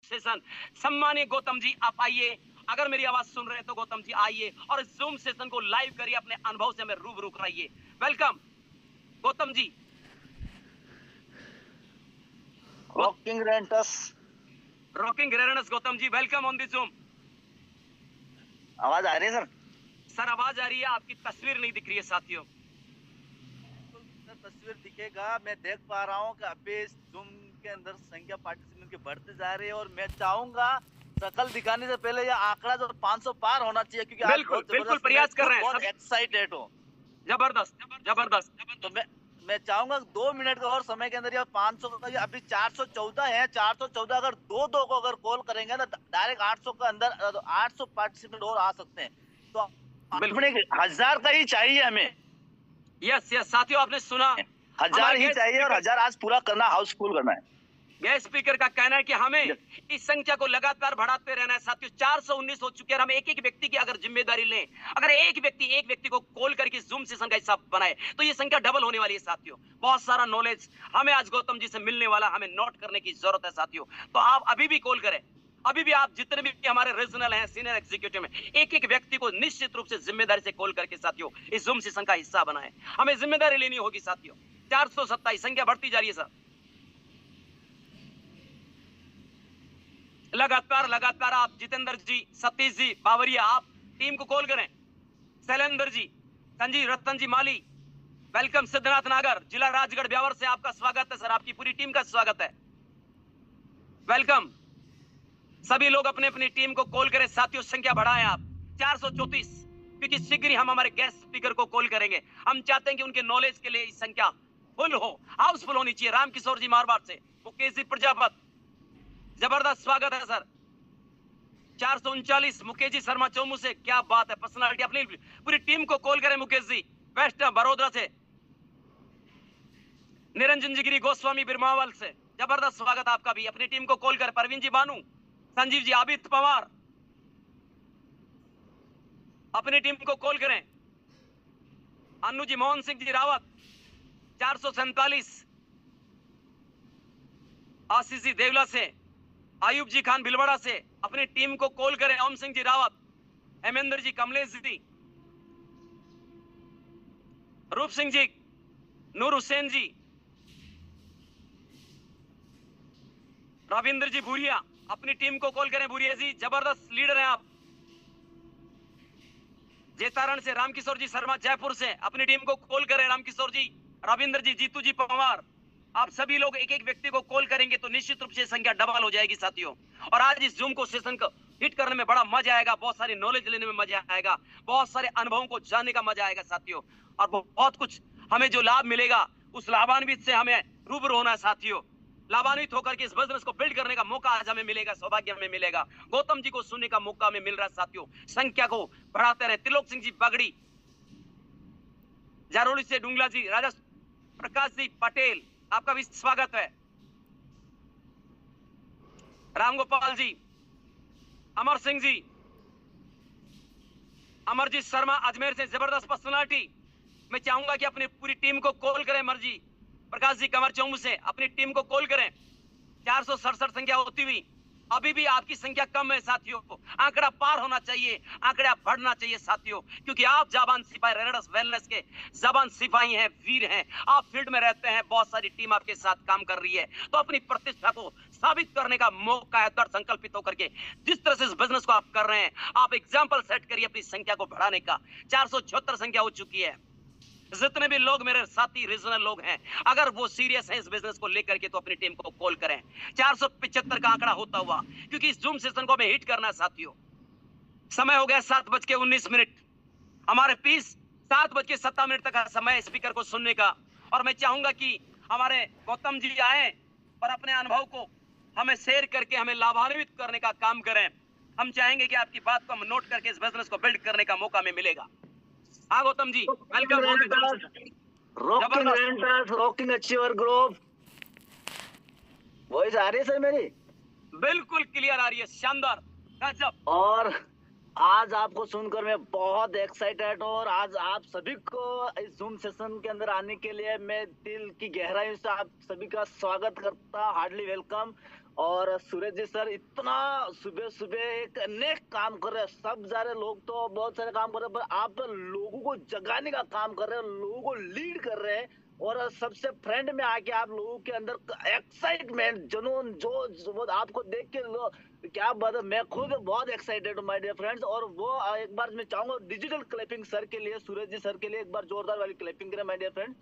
Session. सम्मानीय गौतम जी आप आइए, अगर मेरी आवाज सुन रहे हैं तो गौतम जी आइए और इस जूम सेशन को लाइव करिए, अपने अनुभव से हमें रूबरू कराइए। Welcome Gautam ji. Rocking rents, rocking रेरेनस Gautam ji, welcome on the Zoom. आवाज आ रही है सर? सर आवाज आ रही है, आपकी तस्वीर नहीं दिख रही है साथियों। तस्वीर दिखेगा, मैं देख पा रहा हूँ कि अभी इस जूम के अंदर संख्या पार्टिसिपेंट की बढ़ती जा रही है और मैं चाहूंगा शकल दिखाने से पहले यह आंकड़ा जो 500 पार होना चाहिए, क्योंकि आज बिल्कुल बहुत बिल्कुल जबरदस्त, मैं प्रयास कर खुद रहे हैं बहुत सब। एक्साइटेड हूँ। जबरदस्त जबरदस्त। तो मैं चाहूंगा 2 मिनट का और समय के अंदर यह 500 का, ये अभी 414 है, 414 अगर दो को अगर कॉल करेंगे ना डायरेक्ट 800 का अंदर 800 पार्टिसिपेंट और आ सकते हैं। तो बिल्कुल अपने 1000 का ही चाहिए हमें, यस यस साथियों, आपने सुना 1000 हमारे ही गेस्ट चाहिए और स्पीकर, 1000 आज पूरा करना, हाउसफुल करना है। गेस्ट स्पीकर का कहना है कि हमें इस संख्या को लगातार बढ़ाते रहना है साथियों। 419 हो चुके हैं, हम एक एक व्यक्ति की अगर जिम्मेदारी लें, अगर एक व्यक्ति को कॉल करके जूम सेशन का हिस्सा बनाए तो ये संख्या डबल होने वाली है साथियों। बहुत सारा नॉलेज हमें आज गौतम जी से मिलने वाला, हमें नोट करने की जरूरत है साथियों। तो आप अभी भी कॉल करें, अभी भी आप जितने भी हमारे रीजनल हैं, सीनियर एग्जीक्यूटिव में, एक एक व्यक्ति को निश्चित रूप से जिम्मेदारी से कॉल करके साथियों इस जूम सेशन का हिस्सा बनाए। हमें जिम्मेदारी लेनी होगी साथियों। 427 संख्या बढ़ती जा रही है सर, लगातार लगातार। आप जितेंद्र जी, सतीश जी, बावरिया, आप टीम को कॉल करें। शैलेंद्र जी, संजीव, रतन जी, माली, वेलकम। सिद्धनाथ नागर, जिला राजगढ़ ब्यावर से आपका स्वागत है सर, आपकी पूरी टीम का स्वागत है, वेलकम। सभी लोग अपने अपनी टीम को कॉल करें साथियों, संख्या बढ़ाएं आप। 434, क्योंकि शीघ्र ही हम हमारे गेस्ट स्पीकर को कॉल करेंगे। हम चाहते हैं कि उनके नॉलेज के लिए इस संख्या फुल हो, हाउसफुल होनी चाहिए। रामकिशोर जी मारवाड़ से, मुकेश जी प्रजापत, जबरदस्त स्वागत है सर। 439 मुकेश जी शर्मा चौमू से, क्या बात है, पर्सनालिटी। अपनी पूरी टीम को कॉल करें मुकेश जी, वेस्ट बड़ौदा से। निरंजन जिगिरी गोस्वामी बिरमावल से, जबरदस्त स्वागत आपका भी, अपनी टीम को कॉल करें। परवीन जी बानू, संजीव जी, आबिद पवार, अपनी टीम को कॉल करें। अन्नू जी, मोहन सिंह जी रावत, 447। आशीष जी देवला से, आयुब जी खान भिलवाड़ा से, अपनी टीम को कॉल करें। ओम सिंह जी रावत, हेमेंद्र जी, कमलेश जी, रूप सिंह जी, नूर हुसैन जी, रविंद्र जी भूरिया, अपनी टीम को कॉल करें। भूरिया जी, जबरदस्त लीडर हैं आप। जेतारण से रामकिशोर जी शर्मा जयपुर से, अपनी टीम को कॉल करें। रामकिशोर जी, रविंद्र जी, जीतू जी पवार, आप सभी लोग एक एक व्यक्ति को कॉल करेंगे तो निश्चित रूप से संख्या डबल हो जाएगी साथियों। और आज इस जूम को सेशन को हिट करने में बड़ा मजा आएगा, बहुत सारी नॉलेज लेने में मजा आएगा, बहुत सारे अनुभवों को जानने का मजा आएगा साथियों। और बहुत कुछ हमें जो लाभ मिलेगा उस लाभान्वित से हमें रूबरू होना है साथियों। लाभान्वित होकर के इस बिजनेस को बिल्ड करने का मौका आज हमें मिलेगा, सौभाग्य हमें मिलेगा। गौतम जी को सुनने का मौका हमें मिल रहा है साथियों। संख्या को बढ़ाते रहे। त्रिलोक सिंह जी बगड़ी, जारोली से डुंगला जी, राजा प्रकाश जी पटेल, आपका भी स्वागत है। रामगोपाल जी, अमर सिंह जी, अमरजीत शर्मा अजमेर से, जबरदस्त पर्सनालिटी। मैं चाहूंगा कि अपनी पूरी टीम को कॉल करें। अमरजी प्रकाश जी कमर चौमू से, अपनी टीम को कॉल करें। 467 संख्या होती हुई अभी भी आपकी संख्या कम है साथियों। आंकड़ा पार होना चाहिए, आंकड़ा बढ़ना चाहिए साथियों, क्योंकि आप जाबान सिपाही रेडर्स वेलनेस के जाबान सिपाही हैं, वीर हैं। आप फील्ड में रहते हैं, बहुत सारी टीम आपके साथ काम कर रही है, तो अपनी प्रतिष्ठा को साबित करने का मौका है। दृढ़ संकल्पित होकर के जिस तरह से इस बिजनेस को आप कर रहे हैं, आप एग्जाम्पल सेट करिए अपनी संख्या को बढ़ाने का। 476 संख्या हो चुकी है। जितने भी लोग मेरे साथी रीजनल लोग हैं, अगर वो सीरियस हैं इस बिजनेस को लेकर के, तो अपनी टीम को कॉल करें। 475 का आंकड़ा होता हुआ, क्योंकि इस जूम सेशन को हमें हिट करना है साथियों। समय हो गया 7:19। हमारे पीस 7:07 तक का समय स्पीकर को सुनने का। और मैं चाहूंगा कि हमारे गौतम जी आए और अपने अनुभव को हमें शेयर करके हमें लाभान्वित करने का काम करें। हम चाहेंगे कि आपकी बात को हम नोट करके इस बिजनेस को बिल्ड करने का मौका हमें मिलेगा। हाँ Gautam ji, welcome. Rocking rents, rocking achiever group. Voice आ रही है सर मेरी? बिल्कुल क्लियर आ रही है, शानदार, गजब। और आज आपको सुनकर मैं बहुत एक्साइटेड हूँ और आज आप सभी को इस जूम सेशन के अंदर आने के लिए मैं दिल की गहराई से आप सभी का स्वागत करता, हार्डली वेलकम। और सूरज जी सर इतना सुबह सुबह एक नेक काम कर रहे हैं। सब सारे लोग तो बहुत सारे काम कर रहे हैं, पर आप तो लोगों को जगाने का काम कर रहे हैं, लोगों को लीड कर रहे हैं। और सबसे फ्रेंड में आके आप लोगों के अंदर एक्साइटमेंट जुनून जो आपको देख के क्या बात है, मैं खुद बहुत एक्साइटेड हूँ माय डियर फ्रेंड्स। और वो एक बार मैं चाहूंगा डिजिटल क्लैपिंग सर के लिए, सूरज जी सर के लिए एक बार जोरदार वाली क्लैपिंग करें my dear friend.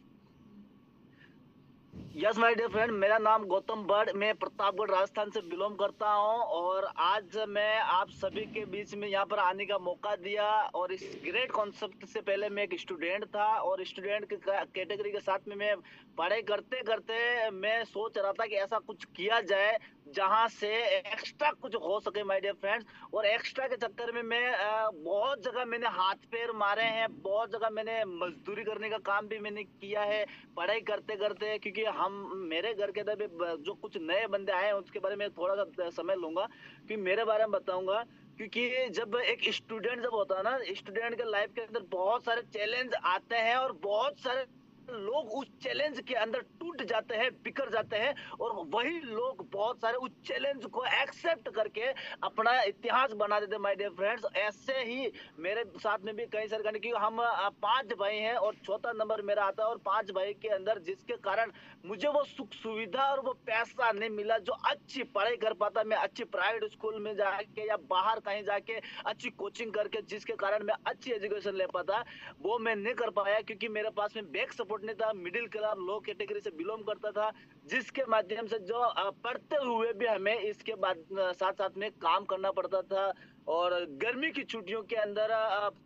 Yes my dear friend, मेरा नाम गौतम बड़, मैं प्रतापगढ़ राजस्थान से बिलोंग करता हूं। और आज मैं आप सभी के बीच में यहाँ पर आने का मौका दिया। और इस ग्रेट कॉन्सेप्ट से पहले मैं एक स्टूडेंट था, और स्टूडेंट के कैटेगरी के साथ में मैं पढ़ाई करते करते मैं सोच रहा था कि ऐसा कुछ किया जाए जहां से एक्स्ट्रा कुछ हो सके माय डियर फ्रेंड्स। और एक्स्ट्रा के चक्कर में मैं बहुत जगह मैंने हाथ पैर मारे हैं, बहुत जगह मैंने मजदूरी करने का काम भी मैंने किया है पढ़ाई करते करते। क्योंकि हम मेरे घर के अंदर भी जो कुछ नए बंदे आए हैं उसके बारे में थोड़ा सा समय लूंगा, कि मेरे बारे में बताऊंगा। क्योंकि जब एक स्टूडेंट जब होता है ना, स्टूडेंट के लाइफ के अंदर बहुत सारे चैलेंज आते हैं, और बहुत सारे लोग उस चैलेंज के अंदर टूट जाते हैं, बिखर जाते हैं। और वही लोग बहुत सारे उस चैलेंज को एक्सेप्ट करके अपना इतिहास बना देते हैं माय डियर फ्रेंड्स। ऐसे ही मेरे साथ में भी कई सारे गाने, क्योंकि हम 5 भाई हैं और चौथा नंबर मेरा आता है। और 5 भाई के अंदर जिसके कारण मुझे वो सुख सुविधा और वो पैसा नहीं मिला जो अच्छी पढ़ाई कर पाता मैं, अच्छी प्राइवेट स्कूल में जाके या बाहर कहीं जाके अच्छी कोचिंग करके, जिसके कारण मैं अच्छी एजुकेशन ले पाता, वो मैं नहीं कर पाया। क्योंकि मेरे पास में बैक सपोर्ट नहीं था, मिडिल क्लास लो कैटेगरी से बिलोंग करता था, जिसके माध्यम से जो पढ़ते हुए भी हमें इसके बाद साथ साथ में काम करना पड़ता था। और गर्मी की छुट्टियों के अंदर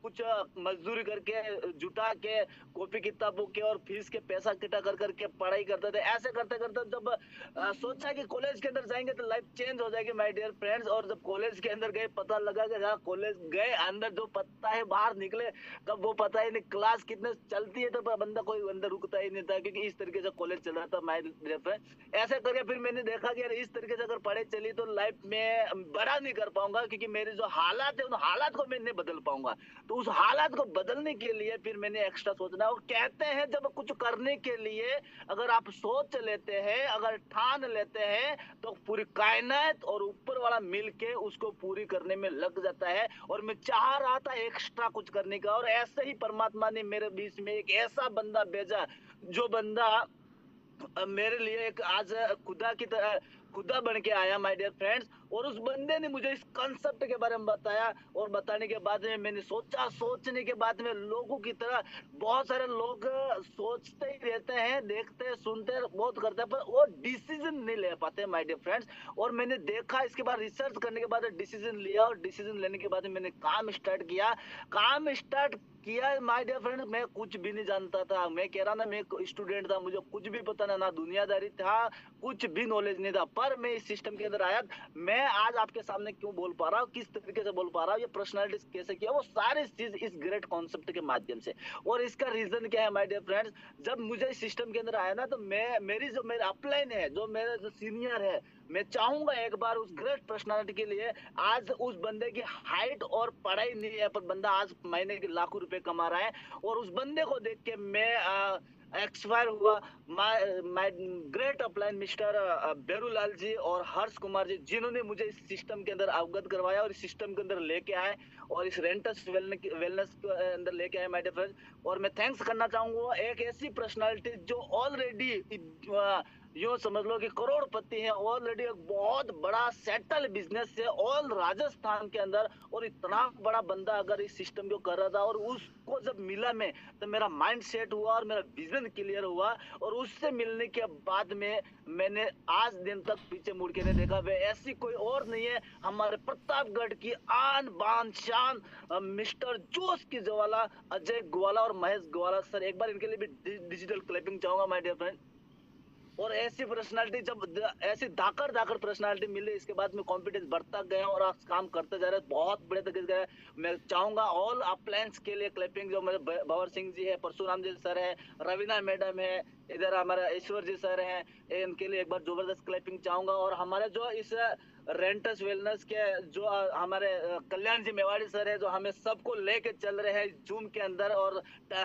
कुछ मजदूरी करके जुटा के कॉपी किताबों के और फीस के पैसा इकट्ठा कर करके पढ़ाई करते थे। ऐसे करते करते जब सोचा कि कॉलेज के अंदर जाएंगे तो लाइफ चेंज हो जाएगी माय डियर फ्रेंड्स। और जब कॉलेज के अंदर गए, पता लगा कि जहाँ कॉलेज गए अंदर जो पता है बाहर निकले तब वो पता ही नहीं क्लास कितने चलती है, तो बंदा कोई अंदर रुकता ही नहीं था। क्योंकि इस तरीके से कॉलेज चल रहा था माय डियर फ्रेंड। ऐसे करके फिर मैंने देखा कि यार इस तरीके से अगर पढ़ाई चली तो लाइफ में बड़ा नहीं कर पाऊंगा, क्योंकि मेरे जो हालात है उन हालात को मैं नहीं बदल पाऊंगा। तो उस हालात को बदलने के लिए फिर मैंने एक्स्ट्रा सोचना। और कहते हैं जब कुछ करने के लिए अगर आप सोच लेते हैं, अगर ठान लेते हैं, तो पूरी कायनात और ऊपर वाला मिलके उसको पूरी करने में लग जाता है। और मैं चाह रहा था एक्स्ट्रा कुछ करने का, और ऐसे ही परमात्मा ने मेरे बीच में एक ऐसा बंदा भेजा, जो बंदा मेरे लिए एक आज खुदा की तरह खुदा बन के आया माय डियर फ्रेंड्स। और उस बंदे ने मुझे इस कंसेप्ट के बारे में बताया, और बताने के बाद में मैंने सोचा, सोचने के बाद में लोगों की तरह बहुत सारे लोग सोचते ही रहते हैं, देखते हैं, सुनते हैं, बहुत करते हैं, पर वो डिसीजन नहीं ले पाते माय डियर फ्रेंड्स। और मैंने देखा, इसके बाद रिसर्च करने के बाद डिसीजन लिया, और डिसीजन लेने के बाद मैंने काम स्टार्ट किया। काम स्टार्ट किया माय डियर फ्रेंड, मैं कुछ भी नहीं जानता था। मैं कह रहा ना, मैं स्टूडेंट था, मुझे कुछ भी पता ना दुनियादारी था, कुछ भी नॉलेज नहीं था। पर मैं इस सिस्टम के अंदर आया, मैं आज आपके सामने क्यों बोल पा रहा हूँ, किस तरीके से बोल पा रहा हूँ, ये पर्सनालिटी कैसे किया, वो सारी चीज इस ग्रेट कॉन्सेप्ट के माध्यम से। और इसका रीजन क्या है माय डियर फ्रेंड्स, जब मुझे इस सिस्टम के अंदर आया ना, तो मैं मेरी जो मेरा अपलाइन है, जो मेरा जो सीनियर है, मैं चाहूंगा एक बार उस ग्रेट पर्सनालिटी के लिए, आज उस बंदे की हाइट और पढ़ाई नहीं है, पर बंदा आज महीने के लाखों रुपए कमा रहा है। और उस बंदे को देख के मैं एक्सपायर हुआ। माय ग्रेट अपलाइन मिस्टर बेरूलाल जी और हर्ष कुमार जी, जिन्होंने मुझे इस सिस्टम के अंदर अवगत करवाया और इस सिस्टम के अंदर लेके आए, और इस रेंटस वेलनेस के अंदर लेके आए माय डियर फ्रेंड्स। और मैं थैंक्स करना चाहूंगा एक ऐसी पर्सनालिटी जो ऑलरेडी यूं समझ लो कि करोड़पति है, ऑलरेडी एक बहुत बड़ा सेटल बिजनेस है ऑल राजस्थान के अंदर। और इतना बड़ा बंदा अगर इस सिस्टम को कर रहा था, और उसको जब मिला मैं, तो मेरा माइंड सेट हुआ और मेरा विजन क्लियर हुआ। और उससे मिलने के बाद में मैंने आज दिन तक पीछे मुड़ के नहीं देखा। वे ऐसी कोई और नहीं है, हमारे प्रतापगढ़ की आन बान शान मिस्टर जोश की ज्वाला अजय ग्वाला और महेश ग्वाला सर। एक बार इनके लिए भी डिजिटल क्लैपिंग चाहूंगा माय डियर फ्रेंड। और ऐसी पर्सनालिटी, जब ऐसी धाकड़ धाकड़ पर्सनालिटी मिली, इसके बाद में कॉन्फिडेंस बढ़ता गया और आज काम करते जा रहे हैं, बहुत बड़े तक गए। मैं चाहूंगा ऑल अपलायंस के लिए क्लैपिंग, जो मेरे भंवर सिंह जी है, परशुराम जी सर है, रवीना मैडम है, इधर हमारा ईश्वर जी सर हैं, इनके लिए एक बार जबरदस्त क्लैपिंग चाहूंगा। और हमारे जो इस रेंटस वेलनेस के जो हमारे कल्याण जी मेवाड़ी सर है, जो हमें सबको लेके चल रहे हैं जूम के अंदर, और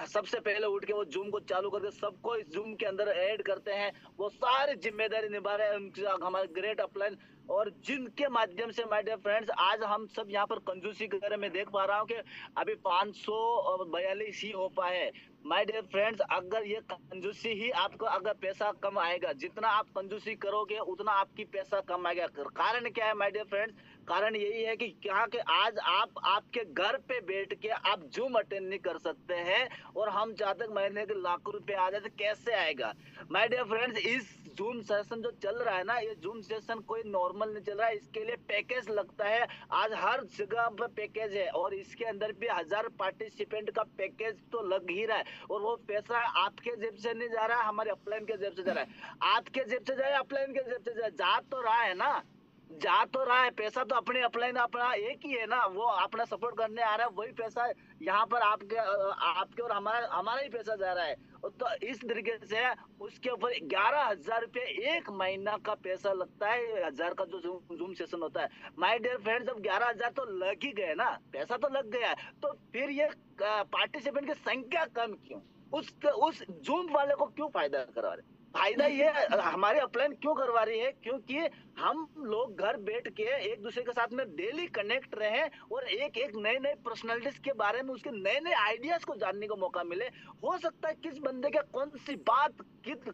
सबसे पहले उठ के वो जूम को चालू करके सबको इस जूम के अंदर ऐड करते हैं, वो सारी जिम्मेदारी निभा रहे हैं। हमारे ग्रेट अपलाइन और जिनके माध्यम से माय डियर फ्रेंड्स आज हम सब यहाँ पर कंजूसी कर रहे हैं। मैं देख पा रहा हूँ कि अभी 542 ही हो पाए। माय डियर फ्रेंड्स अगर ये कंजूसी ही आपको अगर पैसा कम आएगा, जितना आप कंजूसी करोगे उतना आपकी पैसा कम आएगा। कारण क्या है माय डियर फ्रेंड्स? कारण यही है कि क्या कि आज आप आपके घर पे बैठ के आप जूम अटेंड नहीं कर सकते हैं और हम चाहते हैं महीने के लाखों रुपए आ जाए तो कैसे आएगा? माय डियर फ्रेंड्स इस जूम सेशन जो चल रहा है ना, ये जूम सेशन कोई नॉर्मल नहीं चल रहा है, इसके लिए पैकेज लगता है। आज हर जगह पर पैकेज है और इसके अंदर भी 1000 पार्टिसिपेंट का पैकेज तो लग ही रहा है और वो पैसा आपके जेब से नहीं जा रहा है, हमारे अपलाइन के जेब से जा रहा है। आपके जेब से जाए, अपलाइन के जेब से जाए, जा तो रहा है ना, जा तो रहा है। पैसा तो अपने अपलाइन अपना एक ही है ना, वो अपना सपोर्ट करने आ रहा है, वही पैसा यहाँ पर आपके और हमारा ही पैसा जा रहा है। तो इस तरीके से उसके ऊपर 11,000 रुपये एक महीना का पैसा लगता है। 1000 का जो जूम सेशन होता है माय डियर फ्रेंड्स, जब 11,000 तो लग ही गए ना, पैसा तो लग गया, तो फिर ये पार्टिसिपेंट की संख्या कम क्यों? उस जूम वाले को क्यों फायदा करवा रहे? फायदा ये हमारे अपलाइन क्यों करवा रही है? क्योंकि हम लोग घर बैठ के एक दूसरे के साथ में डेली कनेक्ट रहे और एक एक नए नए पर्सनालिटीज के बारे में, उसके नए नए आइडियाज को जानने का मौका मिले। हो सकता है किस बंदे का कौन सी बात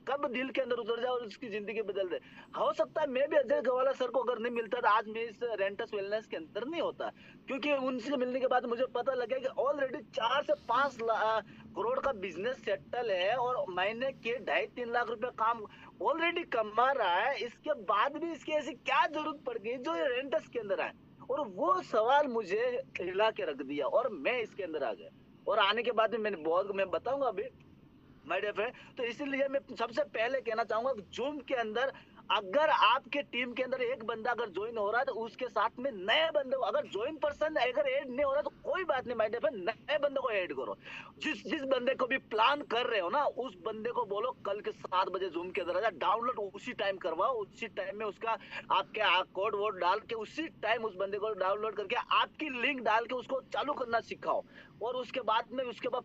कब दिल के अंदर उतर जाए और उसकी जिंदगी बदल दे। हो सकता है मैं भी अजय गवाला सर को अगर नहीं मिलता तो आज मैं इस रेंटस वेलनेस के अंदर नहीं होता, क्योंकि उनसे मिलने के बाद मुझे पता लगा कि ऑलरेडी 4 से 5 करोड़ का बिजनेस सेटल है और महीने के 2.5-3 लाख रुपए काम ऑलरेडी कमा रहा है। इसके बाद भी इसकी ऐसी क्या जरूरत पड़ गई जो ये रेंटस के अंदर आए? और वो सवाल मुझे हिला के रख दिया और मैं इसके अंदर आ गया। और आने के बाद में मैं बताऊंगा अभी माय डियर फ्रेंड। तो इसीलिए मैं सबसे पहले कहना चाहूंगा कि जूम के अंदर अगर आपके टीम के अंदर एक बंदा अगर ज्वाइन हो रहा है तो उसके साथ में नए बंदे को, अगर ज्वाइन पर्सन अगर ऐड नहीं हो रहा तो कोई बात नहीं माय डियर फ्रेंड, नए बंदे को ऐड करो। जिस बंदे को भी प्लान कर रहे हो ना, उस बंदे को बोलो कल के 7 बजे जूम के अंदर आ जा, डाउनलोड उसी टाइम करवाओ, उसी टाइम में उसका आपके कोड वोड डाल के उसी टाइम उस बंदे को डाउनलोड करके आपकी लिंक डाल के उसको चालू करना सिखाओ। और उसके बाद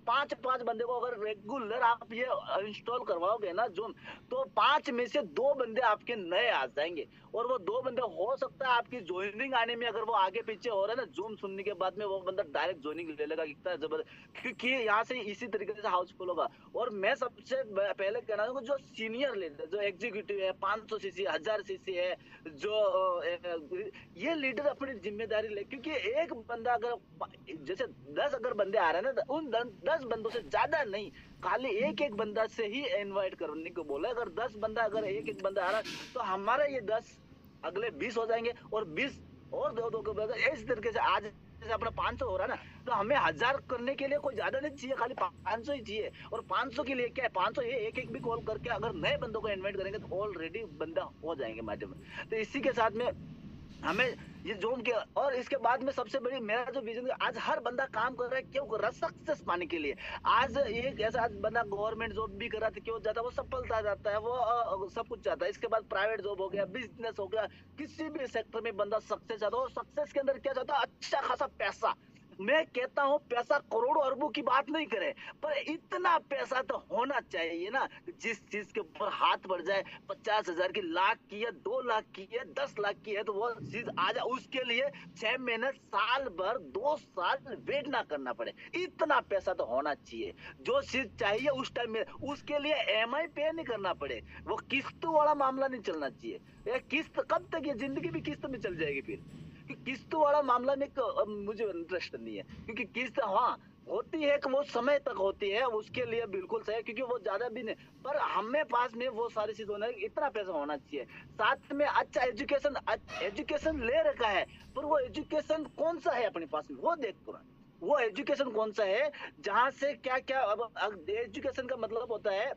5 बंदे को अगर रेगुलर आप ये इंस्टॉल करवाओगे ना जूम, तो 5 में से 2 बंदे आपके नए आ जाएंगे। और वो 2 बंदे हो सकता है आपकी ज्वाइनिंग आने में, अगर वो आगे पीछे हो रहा है ना, जूम सुनने के बाद में वो बंदा डायरेक्ट ज्वाइनिंग ले लेगा, कितना जबरदस्त, क्योंकि यहाँ से इसी तरीके से हाउसफुल होगा। और मैं सबसे पहले कहना चाहूंगा जो सीनियर लीडर, जो एग्जीक्यूटिव है, 500 सीसी 1000 सीसी है, जो ये लीडर अपनी जिम्मेदारी ले, क्योंकि एक बंदा अगर जैसे 10 अगर बंदे आ रहे हैं ना, तो उन 10 बंदों से ज्यादा नहीं, खाली एक बंदा से ही इनवाइट करने को बोला। अगर 10 बंदा अगर एक बंदा आ रहा है तो हमारा ये 10 अगले 20 हो जाएंगे और 20 और 2 के बाद इस तरीके से आज जैसे अपना 500 हो रहा है ना, तो हमें 1000 करने के लिए कोई ज्यादा नहीं चाहिए, खाली 500 ही चाहिए। और 500 के लिए क्या है, 500 ये एक भी कॉल करके अगर नए बंदों को इनवाइट करेंगे तो ऑलरेडी बंदा हो जाएंगे माध्यम में। तो इसी के साथ में हमें ये जूम के, और इसके बाद में सबसे बड़ी मेरा जो विजन है, आज हर बंदा काम कर रहा है, क्यों कर रहा है? सक्सेस पाने के लिए। आज एक ऐसा आज बंदा गवर्नमेंट जॉब भी कर रहा था, क्यों जाता है? वो सफलता जाता है, वो सब कुछ चाहता है। इसके बाद प्राइवेट जॉब हो गया, बिजनेस हो गया, किसी भी सेक्टर में बंदा सक्सेस चाहता है। और सक्सेस के अंदर क्या चाहता है? अच्छा खासा पैसा। मैं कहता हूँ पैसा करोड़ों अरबों की बात नहीं करे, पर इतना पैसा तो होना चाहिए ना, जिस चीज के ऊपर हाथ बढ़ जाए, 50,000 की, लाख की है, 2 लाख की है, 10 लाख की है, तो वो चीज आ जाए, उसके लिए 6 महीने, साल भर, 2 साल वेट ना करना पड़े, इतना पैसा तो होना चाहिए। जो चीज चाहिए उस टाइम में, उसके लिए EMI पे नहीं करना पड़े, वो किस्त वाला मामला नहीं चलना चाहिए। ये किस्त कब तक, ये जिंदगी भी किस्त में चल जाएगी फिर, कि किस्त वाला मामला में मुझे इंटरेस्ट नहीं है। क्योंकि किस्त हाँ होती है कि वो समय तक होती है, उसके लिए बिल्कुल सही है, क्योंकि वो ज्यादा भी नहीं, पर हमें पास में वो सारी चीज होना है, इतना पैसा होना चाहिए। साथ में अच्छा एजुकेशन ले रखा है, पर वो एजुकेशन कौन सा है अपने पास में, वो देखो ना, वो एजुकेशन कौन सा है जहाँ से क्या क्या। अब एजुकेशन का मतलब होता है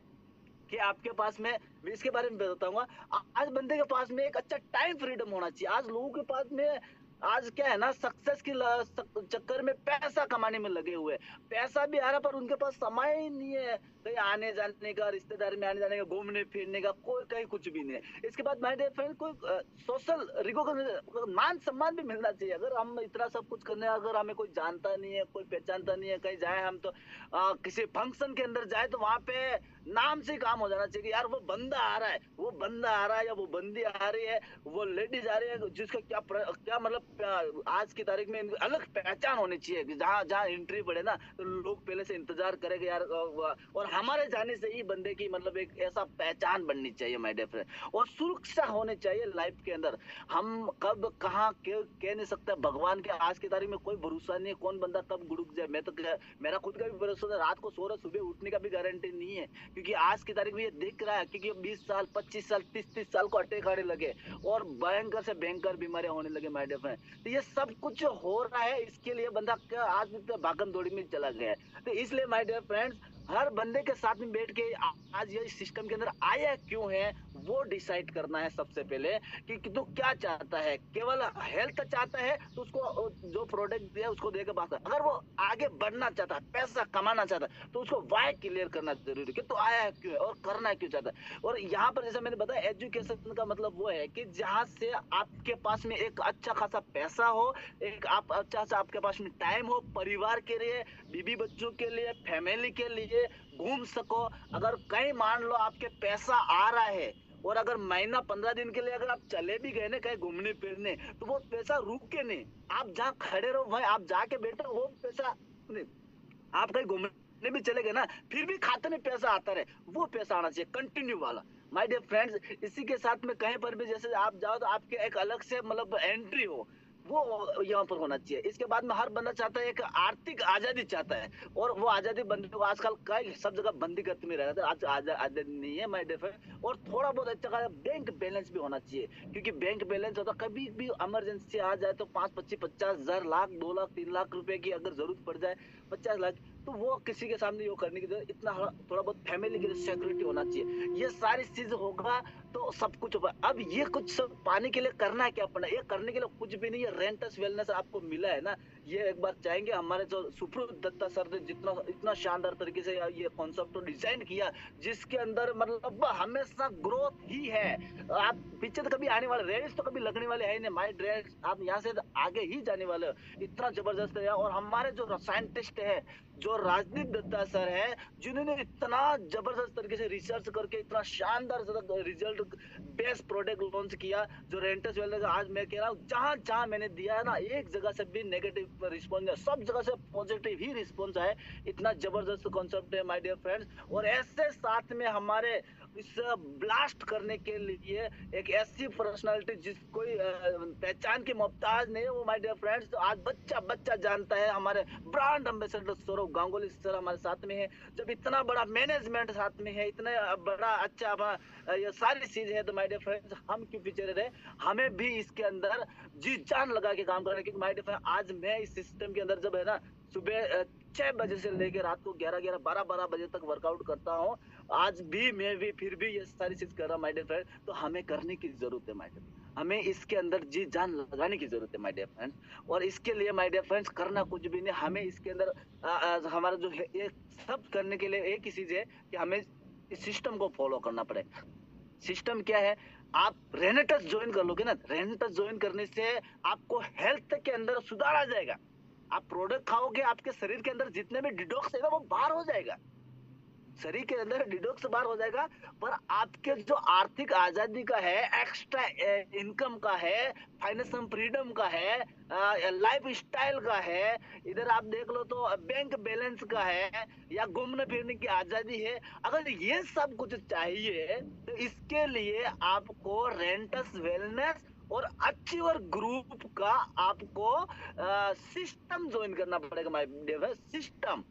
कि आपके पास में, इसके बारे में बताऊंगा, आज बंदे के पास में एक अच्छा टाइम फ्रीडम होना चाहिए। आज लोगों के पास में आज क्या है ना, सक्सेस की चक्कर में पैसा कमाने में लगे हुए, पैसा भी आ रहा पर उनके पास समय ही नहीं है। कहीं आने जाने का, रिश्तेदारी में आने जाने का, घूमने फिरने का कोई कहीं कुछ भी नहीं है। इसके बाद माय डियर फ्रेंड कोई सोशल रिकॉग्निशन, मान सम्मान भी मिलना चाहिए। अगर हम इतना सब कुछ करने, अगर हमें कोई जानता नहीं है, कोई पहचानता नहीं है, कहीं जाए हम तो किसी फंक्शन के अंदर जाए तो वहां पे नाम से ही काम हो जाना चाहिए कि यार वो बंदा आ रहा है, वो बंदा आ रहा है, या वो बंदी आ रही है, वो लेडीज आ रही है, जिसका क्या मतलब आज की तारीख में इनकी अलग पहचान होनी चाहिए कि जहाँ जहाँ एंट्री पड़े ना तो लोग पहले से इंतजार करेंगे यार, और हमारे जाने से ही बंदे की मतलब एक ऐसा पहचान बननी चाहिए माय डियर फ्रेंड। और सुरक्षा होनी चाहिए लाइफ के अंदर। हम कब कहाँ कह नहीं सकते, भगवान के आज की तारीख में कोई भरोसा नहीं है, कौन बंदा कब गुड़क जाए। मैं तो मेरा खुद का भी भरोसा है, रात को सो रहा, सुबह उठने का भी गारंटी नहीं है, क्योंकि आज की तारीख में ये दिख रहा है, क्योंकि 20 साल 25 साल 30 साल को अटैक आने लगे और भयंकर से भयंकर बीमारियां होने लगे माय डियर फ्रेंड। तो ये सब कुछ हो रहा है, इसके लिए बंदा आज भागम दौड़ी में चला गया है। तो इसलिए माय डियर फ्रेंड्स हर बंदे के साथ में बैठ के आज ये सिस्टम के अंदर आया क्यों है वो डिसाइड करना है सबसे पहले कि तू क्या चाहता है। केवल हेल्थ चाहता है तो उसको जो प्रोडक्ट दिया उसको देकर बात कर। अगर वो आगे बढ़ना चाहता है, पैसा कमाना चाहता है, तो उसको वाई क्लियर करना जरूरी है कि तू आया है क्यों है और करना क्यों चाहता है। और यहाँ पर जैसे मैंने बताया एजुकेशन का मतलब वो है कि जहाँ से आपके पास में एक अच्छा खासा पैसा हो, एक आप अच्छा सा आपके पास में टाइम हो, परिवार के लिए, बीबी बच्चों के लिए, फैमिली के लिए घूम सको। अगर कहीं मान लो आपके पैसा आ रहा है और अगर महीना 15 दिन के लिए अगर आप चले भी गए ना कहीं घूमने फिरने, तो वो पैसा रुके नहीं, आप जहाँ खड़े रहो वहीं आप जाके बैठो, वो पैसा नहीं। आप कहीं घूमने भी चले गए ना, फिर भी खाते में पैसा आता रहे, वो पैसा आना चाहिए कंटिन्यू वाला माय डियर फ्रेंड्स। इसी के साथ में कहीं पर भी जैसे आप जाओ तो आपके एक अलग से मतलब एंट्री हो, वो यहाँ पर होना चाहिए। इसके बाद में हर बंदा चाहता है एक आर्थिक आजादी चाहता है, और वो आजादी बंदे को आजकल कई सब जगह बंदी करते में रहता है। आज आजादी नहीं है माय डियर फ्रेंड। और थोड़ा बहुत अच्छा खासा बैंक बैलेंस भी होना चाहिए, क्योंकि बैंक बैलेंस होता कभी भी इमरजेंसी आ जाए तो 5-25-50 हज़ार, लाख 2 लाख 3 लाख रुपए की अगर जरूरत पड़ जाए, 50 लाख, तो वो किसी के सामने वो करने की जरूरत, इतना थोड़ा बहुत फैमिली के लिए सिक्योरिटी होना चाहिए। ये सारी चीज होगा तो सब कुछ होगा। अब ये कुछ सब पाने के लिए करना है क्या पड़ना, ये करने के लिए कुछ भी नहीं है। रेंटस वेलनेस आपको मिला है ना, ये एक बार चाहेंगे हमारे जो सुप्रीत दत्ता सर ने जितना इतना शानदार तरीके से ये कॉन्सेप्ट को डिजाइन किया, जिसके अंदर मतलब हमेशा ग्रोथ ही है। आप पीछे तो कभी आने वाले रेस तो कभी लगने वाले है नहीं माय ड्रेस, आप यहाँ से आगे ही जाने वाले हो, इतना जबरदस्त है। और हमारे जो साइंटिस्ट है, जो राजदीप दत्ता सर है, जिन्होंने इतना जबरदस्त तरीके से रिसर्च करके इतना शानदार रिजल्ट बेस्ट प्रोडक्ट लॉन्च किया, जो रेंटस वेलनेस, आज मैं कह रहा हूँ जहां जहां मैंने दिया है ना, एक जगह से भी नेगेटिव रिस्पॉन्स, सब जगह से पॉजिटिव ही रिस्पॉन्स है। इतना जबरदस्त कॉन्सेप्ट है माय डियर फ्रेंड्स। और ऐसे साथ में हमारे इस ब्लास्ट करने के लिए एक ऐसी पर्सनालिटी जिस कोई पहचान की मोहताज नहीं है, वो माय डियर फ्रेंड्स तो आज बच्चा बच्चा जानता है, हमारे brand ambassador Sourav Ganguly sir हमारे साथ में है। जब इतना बड़ा मैनेजमेंट साथ में है, इतना बड़ा अच्छा ये सारी चीज है, तो माय डियर फ्रेंड्स हम क्यों पीछे रहे, हमें भी इसके अंदर जी जान लगा के काम करना। क्योंकि माय डियर फ्रेंड आज मैं इस सिस्टम के अंदर जब है ना सुबह 6 बजे से लेकर रात को 11 12 बजे तक वर्कआउट करता हूँ, आज भी मैं भी फिर भी ये सारी चीज कर रहा हूँ माय डियर फ्रेंड। तो हमें करने की जरूरत है माय डियर, हमें इसके अंदर जी जान लगाने की जरूरत है माय डियर फ्रेंड्स। और इसके लिए माय डियर फ्रेंड्स करना कुछ भी नहीं, हमें इसके अंदर हमारा जो है ये सब करने के लिए एक ही चीज है कि हमें इस सिस्टम को फॉलो करना पड़ेगा। सिस्टम क्या है, आप रेनेटस ज्वाइन कर लोगे ना, रेनेटस ज्वाइन करने से आपको हेल्थ के अंदर सुधार आ जाएगा। आप प्रोडक्ट खाओगे, आपके शरीर के अंदर जितने भी डिटॉक्स है ना वो बाहर हो जाएगा, शरीर के अंदर डिटॉक्स बाहर हो जाएगा। पर आपके जो आर्थिक आजादी का है, एक्स्ट्रा इनकम का है, फाइनेंशियल फ्रीडम का है, लाइफ स्टाइल का है, इधर आप देख लो तो बैंक बैलेंस का है, या घूमने फिरने की आजादी है, अगर ये सब कुछ चाहिए तो इसके लिए आपको रेंटस वेलनेस और अचीवर ग्रुप का आपको सिस्टम ज्वाइन करना पड़ेगा माय डियर। सिस्टम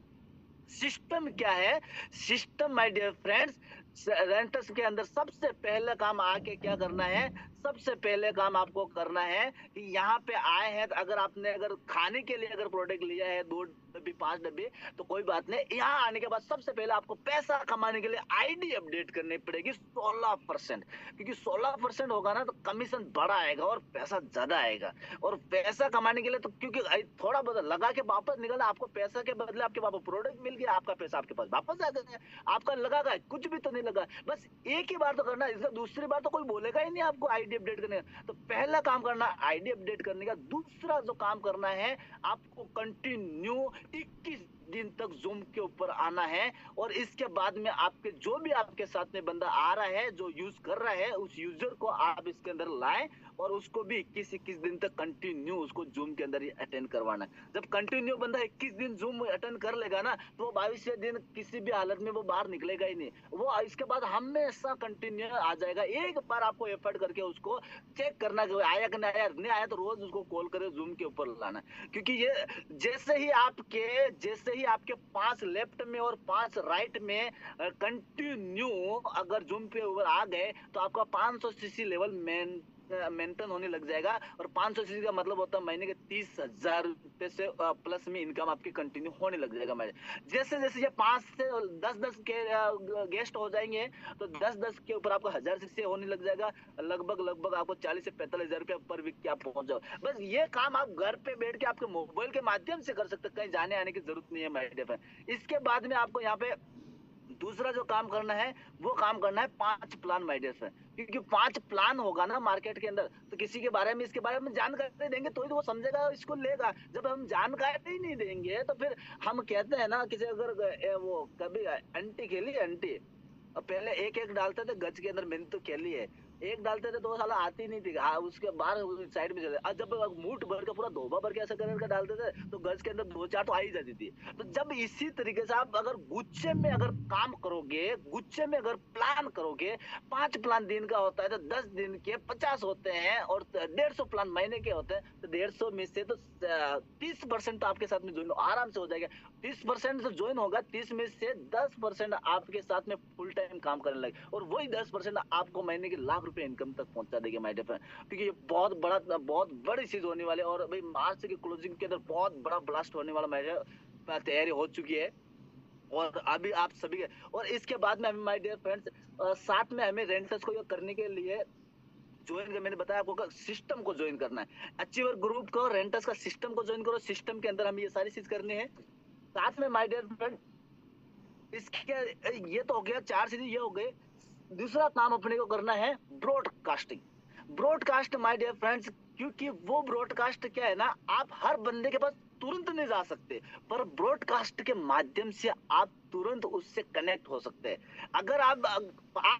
सिस्टम क्या है, सिस्टम माय डियर फ्रेंड्स रेंटस के अंदर सबसे पहले काम आके क्या करना है, सबसे पहले काम आपको करना है कि यहाँ पे आए हैं तो अगर आपने अगर खाने के लिए अगर प्रोडक्ट लिया है, दूध डब्बी 5 डब्बी, तो कोई बात नहीं। यहाँ आने के बाद सबसे पहले आपको पैसा कमाने के लिए आईडी अपडेट करनी पड़ेगी 16%, क्योंकि 16% होगा ना तो कमीशन बड़ा आएगा और पैसा ज्यादा आएगा। और पैसा कमाने के लिए तो क्योंकि थोड़ा बहुत लगा के वापस निकलना, आपको पैसा के बदले आपके पास प्रोडक्ट मिल गया, आपका पैसा आपके पास वापस आ गया, आपका लगा का कुछ भी तो नहीं लगा। बस एक ही बार तो करना, इसका दूसरी बार तो कोई बोलेगा ही नहीं आपको आईडी अपडेट करने का। तो पहला काम करना आईडी अपडेट करने का। दूसरा जो काम करना है, आपको कंटिन्यू 21 दिन तक जूम के ऊपर आना है। और इसके बाद में आपके जो भी आपके साथ में बंदा आ रहा है, जो यूज कर रहा है, उस यूजर को आप इसके अंदर लाएं और उसको भी 21 दिन तक कंटिन्यू उसको जूम के अंदर ही अटेंड करवाना है। जब कंटिन्यू बंदा 21 दिन जूम अटेंड कर लेगा ना, तो वो 22वें दिन किसी भी हालत में वो बाहर निकलेगा ही नहीं। वो इसके बाद हमेशा कंटिन्यू आ जाएगा। एक बार आपको एफर्ट करके उसको चेक करना कि आया कि नहीं आया, तो रोज उसको कॉल करे, जूम के ऊपर लाना। क्योंकि ये जैसे ही आपके 5 लेफ्ट में और 5 राइट में कंटिन्यू अगर जूम पे ऊपर आ गए, तो आपका 500 सीसी लेवल मेंटेन होने लग जाएगा। और 500 सीसी का मतलब होता है महीने के 30,000 रुपए से प्लस में इनकम आपकी कंटिन्यू होने लग जाएगा। जैसे जैसे ये 5 से 10 के गेस्ट हो जाएंगे, तो 10 के ऊपर आपको 1000 सीसी होने लग जाएगा। लगभग आपको 40 से 45,000 रुपया पर वीक के आप पहुंच जाओ। बस ये काम आप घर पे बैठ के आपके मोबाइल के माध्यम से कर सकते हैं, कहीं जाने आने की जरूरत नहीं है माय डियर फ्रेंड। इसके बाद में आपको यहाँ पे दूसरा जो काम करना है, वो काम करना है 5 प्लान माय डियर फ्रेंड। क्योंकि 5 प्लान होगा ना मार्केट के अंदर, तो किसी के बारे में इसके बारे में जानकारी देंगे तो ही तो वो समझेगा, इसको लेगा। जब हम जानकारी नहीं देंगे तो फिर हम कहते हैं ना, किसी अगर वो कभी अंटी खेली अंटी, पहले एक एक डालते थे गज के अंदर, मैंने तो खेली है। एक डालते थे तो वो साला आती नहीं थी, उसके बाहर साइड में चले। जब मूठ भर के पूरा धोबा भर के ऐसा कलर का डालते थे, तो गज के अंदर 2-4 तो आ ही जाती थी। तो जब इसी तरीके से आप अगर गुच्छे में अगर काम करोगे, गुच्छे में अगर प्लान करोगे, 5 प्लान दिन का होता है तो 10 दिन के 50 होते हैं, और 150 प्लान महीने के होते हैं, तो 150 में से तो 30% तो आपके साथ में ज्वाइन आराम से हो जाएगा। 30% जो ज्वाइन होगा, 30 में से 10% आपके साथ में फुल टाइम काम करने लगे, और वही 10% आपको महीने के लाख रुपए इनकम तक पहुंचा देगी माय डियर फ्रेंड। क्योंकि ये बहुत बड़ी चीज होने वाली है। और भाई मार्च की क्लोजिंग के अंदर बहुत बड़ा ब्लास्ट होने वाला, मेरे तैयारी हो चुकी है और अभी आप सभी। और इसके बाद में हमें माय डियर फ्रेंड्स साथ में हमें रेंटर्स को करने के लिए ज्वाइन कर, मैंने बताया आपको सिस्टम को ज्वाइन करना है। अचीवर ग्रुप को, रेंटर्स का सिस्टम को ज्वाइन करो। सिस्टम के अंदर हमें ये सारी चीज करनी है। साथ में माय डियर फ्रेंड इसके ये तो हो गया, 4 चीजें ये हो गई। दूसरा काम अपने को करना है broadcasting. Broadcast my dear friends, क्योंकि वो ब्रॉडकास्ट क्या है ना, आप हर बंदे के पास तुरंत नहीं जा सकते, पर ब्रॉडकास्ट के माध्यम से आप तुरंत उससे कनेक्ट हो सकते हैं। अगर आप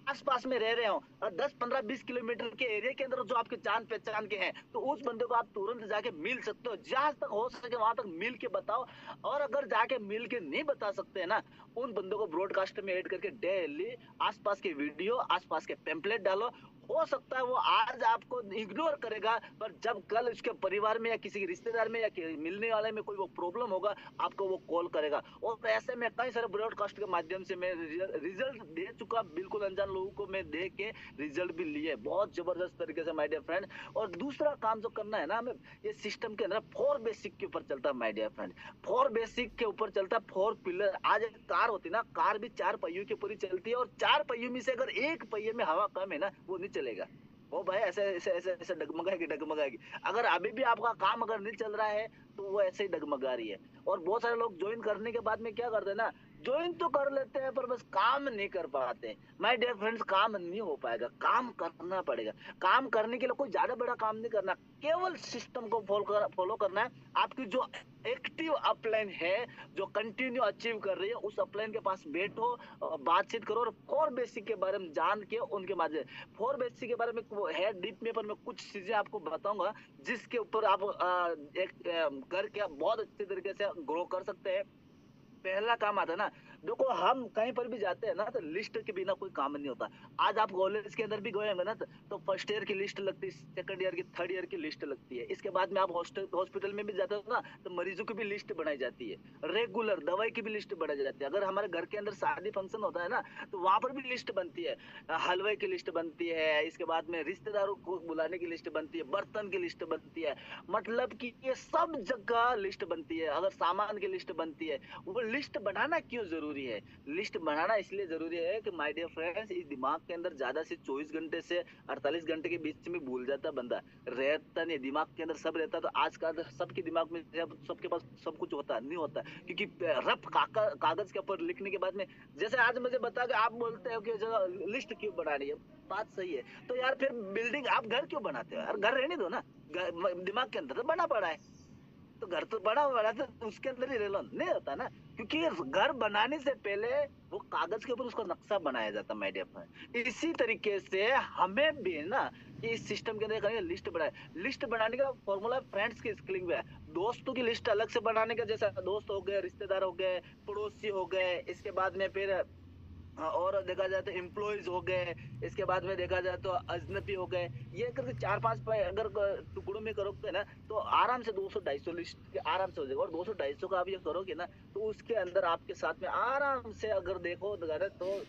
आस पास में रह रहे हो और 10, 15, 20 किलोमीटर के एरिया के अंदर जो आपके जान पहचान के हैं, तो उस बंदे को आप तुरंत जाके मिल सकते हो। जहां तक हो सके वहां तक मिल के बताओ। और अगर जाके मिल के नहीं बता सकते हैं ना, उन बंदों को ब्रॉडकास्ट में ऐड करके डेली आसपास के वीडियो, आसपास के पेम्पलेट डालो। हो सकता है वो आज आपको इग्नोर करेगा, पर जब कल उसके परिवार में या किसी रिश्तेदार में या मिलने वाले में कोई वो प्रॉब्लम होगा, आपको वो कॉल करेगा। और ऐसे में कई सारे ब्रॉडकास्ट के माध्यम से मैं रिजल्ट दे चुका, बिल्कुल अनजान लोगों को मैं दे के रिजल्ट भी लिए बहुत जबरदस्त तरीके से माय डियर फ्रेंड। और दूसरा काम जो करना है ना हमें, ये सिस्टम के अंदर 4 बेसिक के ऊपर चलता है माय डियर फ्रेंड। 4 बेसिक के ऊपर चलता है, 4 पिलर। आज एक कार होती है ना, कार भी 4 पहियों के ऊपर ही चलती है, और 4 पहियों में से अगर एक पहिए में हवा कम है ना, वो नहीं चलेगा। वो भाई ऐसे ऐसे ऐसे ऐसे डगमगाएगी। अगर अभी भी आपका काम अगर नहीं चल रहा है, तो वो ऐसे ही डगमगा रही है। और बहुत सारे लोग ज्वाइन करने के बाद में क्या करते हैं ना, ज्वाइन तो कर लेते हैं पर बस काम नहीं कर पाते। माय डियर फ्रेंड्स, काम नहीं हो पाएगा, काम करना पड़ेगा। काम करने के लिए कोई ज्यादा बड़ा काम नहीं करना, केवल सिस्टम को फॉलो करना है। आपकी जो एक्टिव अपलाइन है, जो कंटिन्यू अचीव कर रही है, उस अपलाइन के पास बैठो, बातचीत करो, और 4 बेसिक के बारे में जान के उनके माध्यम 4 बेसिक के बारे में है डीप में, पर मैं कुछ चीजें आपको बताऊंगा जिसके ऊपर आप एक करके बहुत अच्छे तरीके से ग्रो कर सकते हैं। पहला काम आता है ना, देखो हम कहीं पर भी जाते हैं ना तो लिस्ट के बिना कोई काम नहीं होता। आज आप कॉलेज के अंदर भी गए होंगे ना तो फर्स्ट ईयर की लिस्ट लगती है, सेकंड ईयर की, थर्ड ईयर की लिस्ट लगती है। इसके बाद में आप हॉस्पिटल में भी जाते हो ना तो मरीजों की भी लिस्ट बनाई जाती है, रेगुलर दवाई की भी लिस्ट बनाई जाती है। अगर हमारे घर के अंदर शादी फंक्शन होता है ना तो वहां पर भी लिस्ट बनती है, हलवे की लिस्ट बनती है, इसके बाद में रिश्तेदारों को बुलाने की लिस्ट बनती है, बर्तन की लिस्ट बनती है, मतलब कि ये सब जगह लिस्ट बनती है। अगर सामान की लिस्ट बनती है, वो लिस्ट बनाना क्यों जरूरी है? लिस्ट बनाना इसलिए जरूरी है कि माय डियर फ्रेंड्स, इस दिमाग के अंदर ज्यादा से 24 घंटे से 48 घंटे के बीच में भूल जाता बंदा, रहता नहीं। दिमाग के अंदर सब रहता तो आज का सबके दिमाग में सबके पास सब कुछ होता नहीं होता, क्योंकि रफ कागज के ऊपर लिखने के बाद में, जैसे आज मुझे बता के आप बोलते हो कि लिस्ट क्यों बनानी है, बात सही है। तो यार फिर बिल्डिंग आप घर क्यों बनाते हो यार? घर रहने दो ना, दिमाग के अंदर तो बना पड़ा है, तो घर तो बड़ा बड़ा तो उसके अंदर ही रह लो, नहीं होता ना। क्योंकि घर बनाने से पहले वो कागज के ऊपर उसका नक्शा बनाया जाता है, माय डियर फ्रेंड। इसी तरीके से हमें भी ना इस सिस्टम के अंदर करेंगे लिस्ट बनाए। लिस्ट बनाने का फॉर्मूला फ्रेंड्स की स्किलिंग में है। दोस्तों की लिस्ट अलग से बनाने का, जैसे दोस्त हो गए, रिश्तेदार हो गए, पड़ोसी हो गए, इसके बाद में फिर और देखा जाए तो एम्प्लॉयज हो गए, इसके बाद में देखा जाए तो अजनबी हो गए। ये करके 4-5 अगर टुकड़ों में करोगे ना तो आराम से 200-250 लिस्ट आराम से हो जाएगा। और 200-250 का आप ये करोगे ना तो उसके अंदर आपके साथ में आराम से अगर देखो तो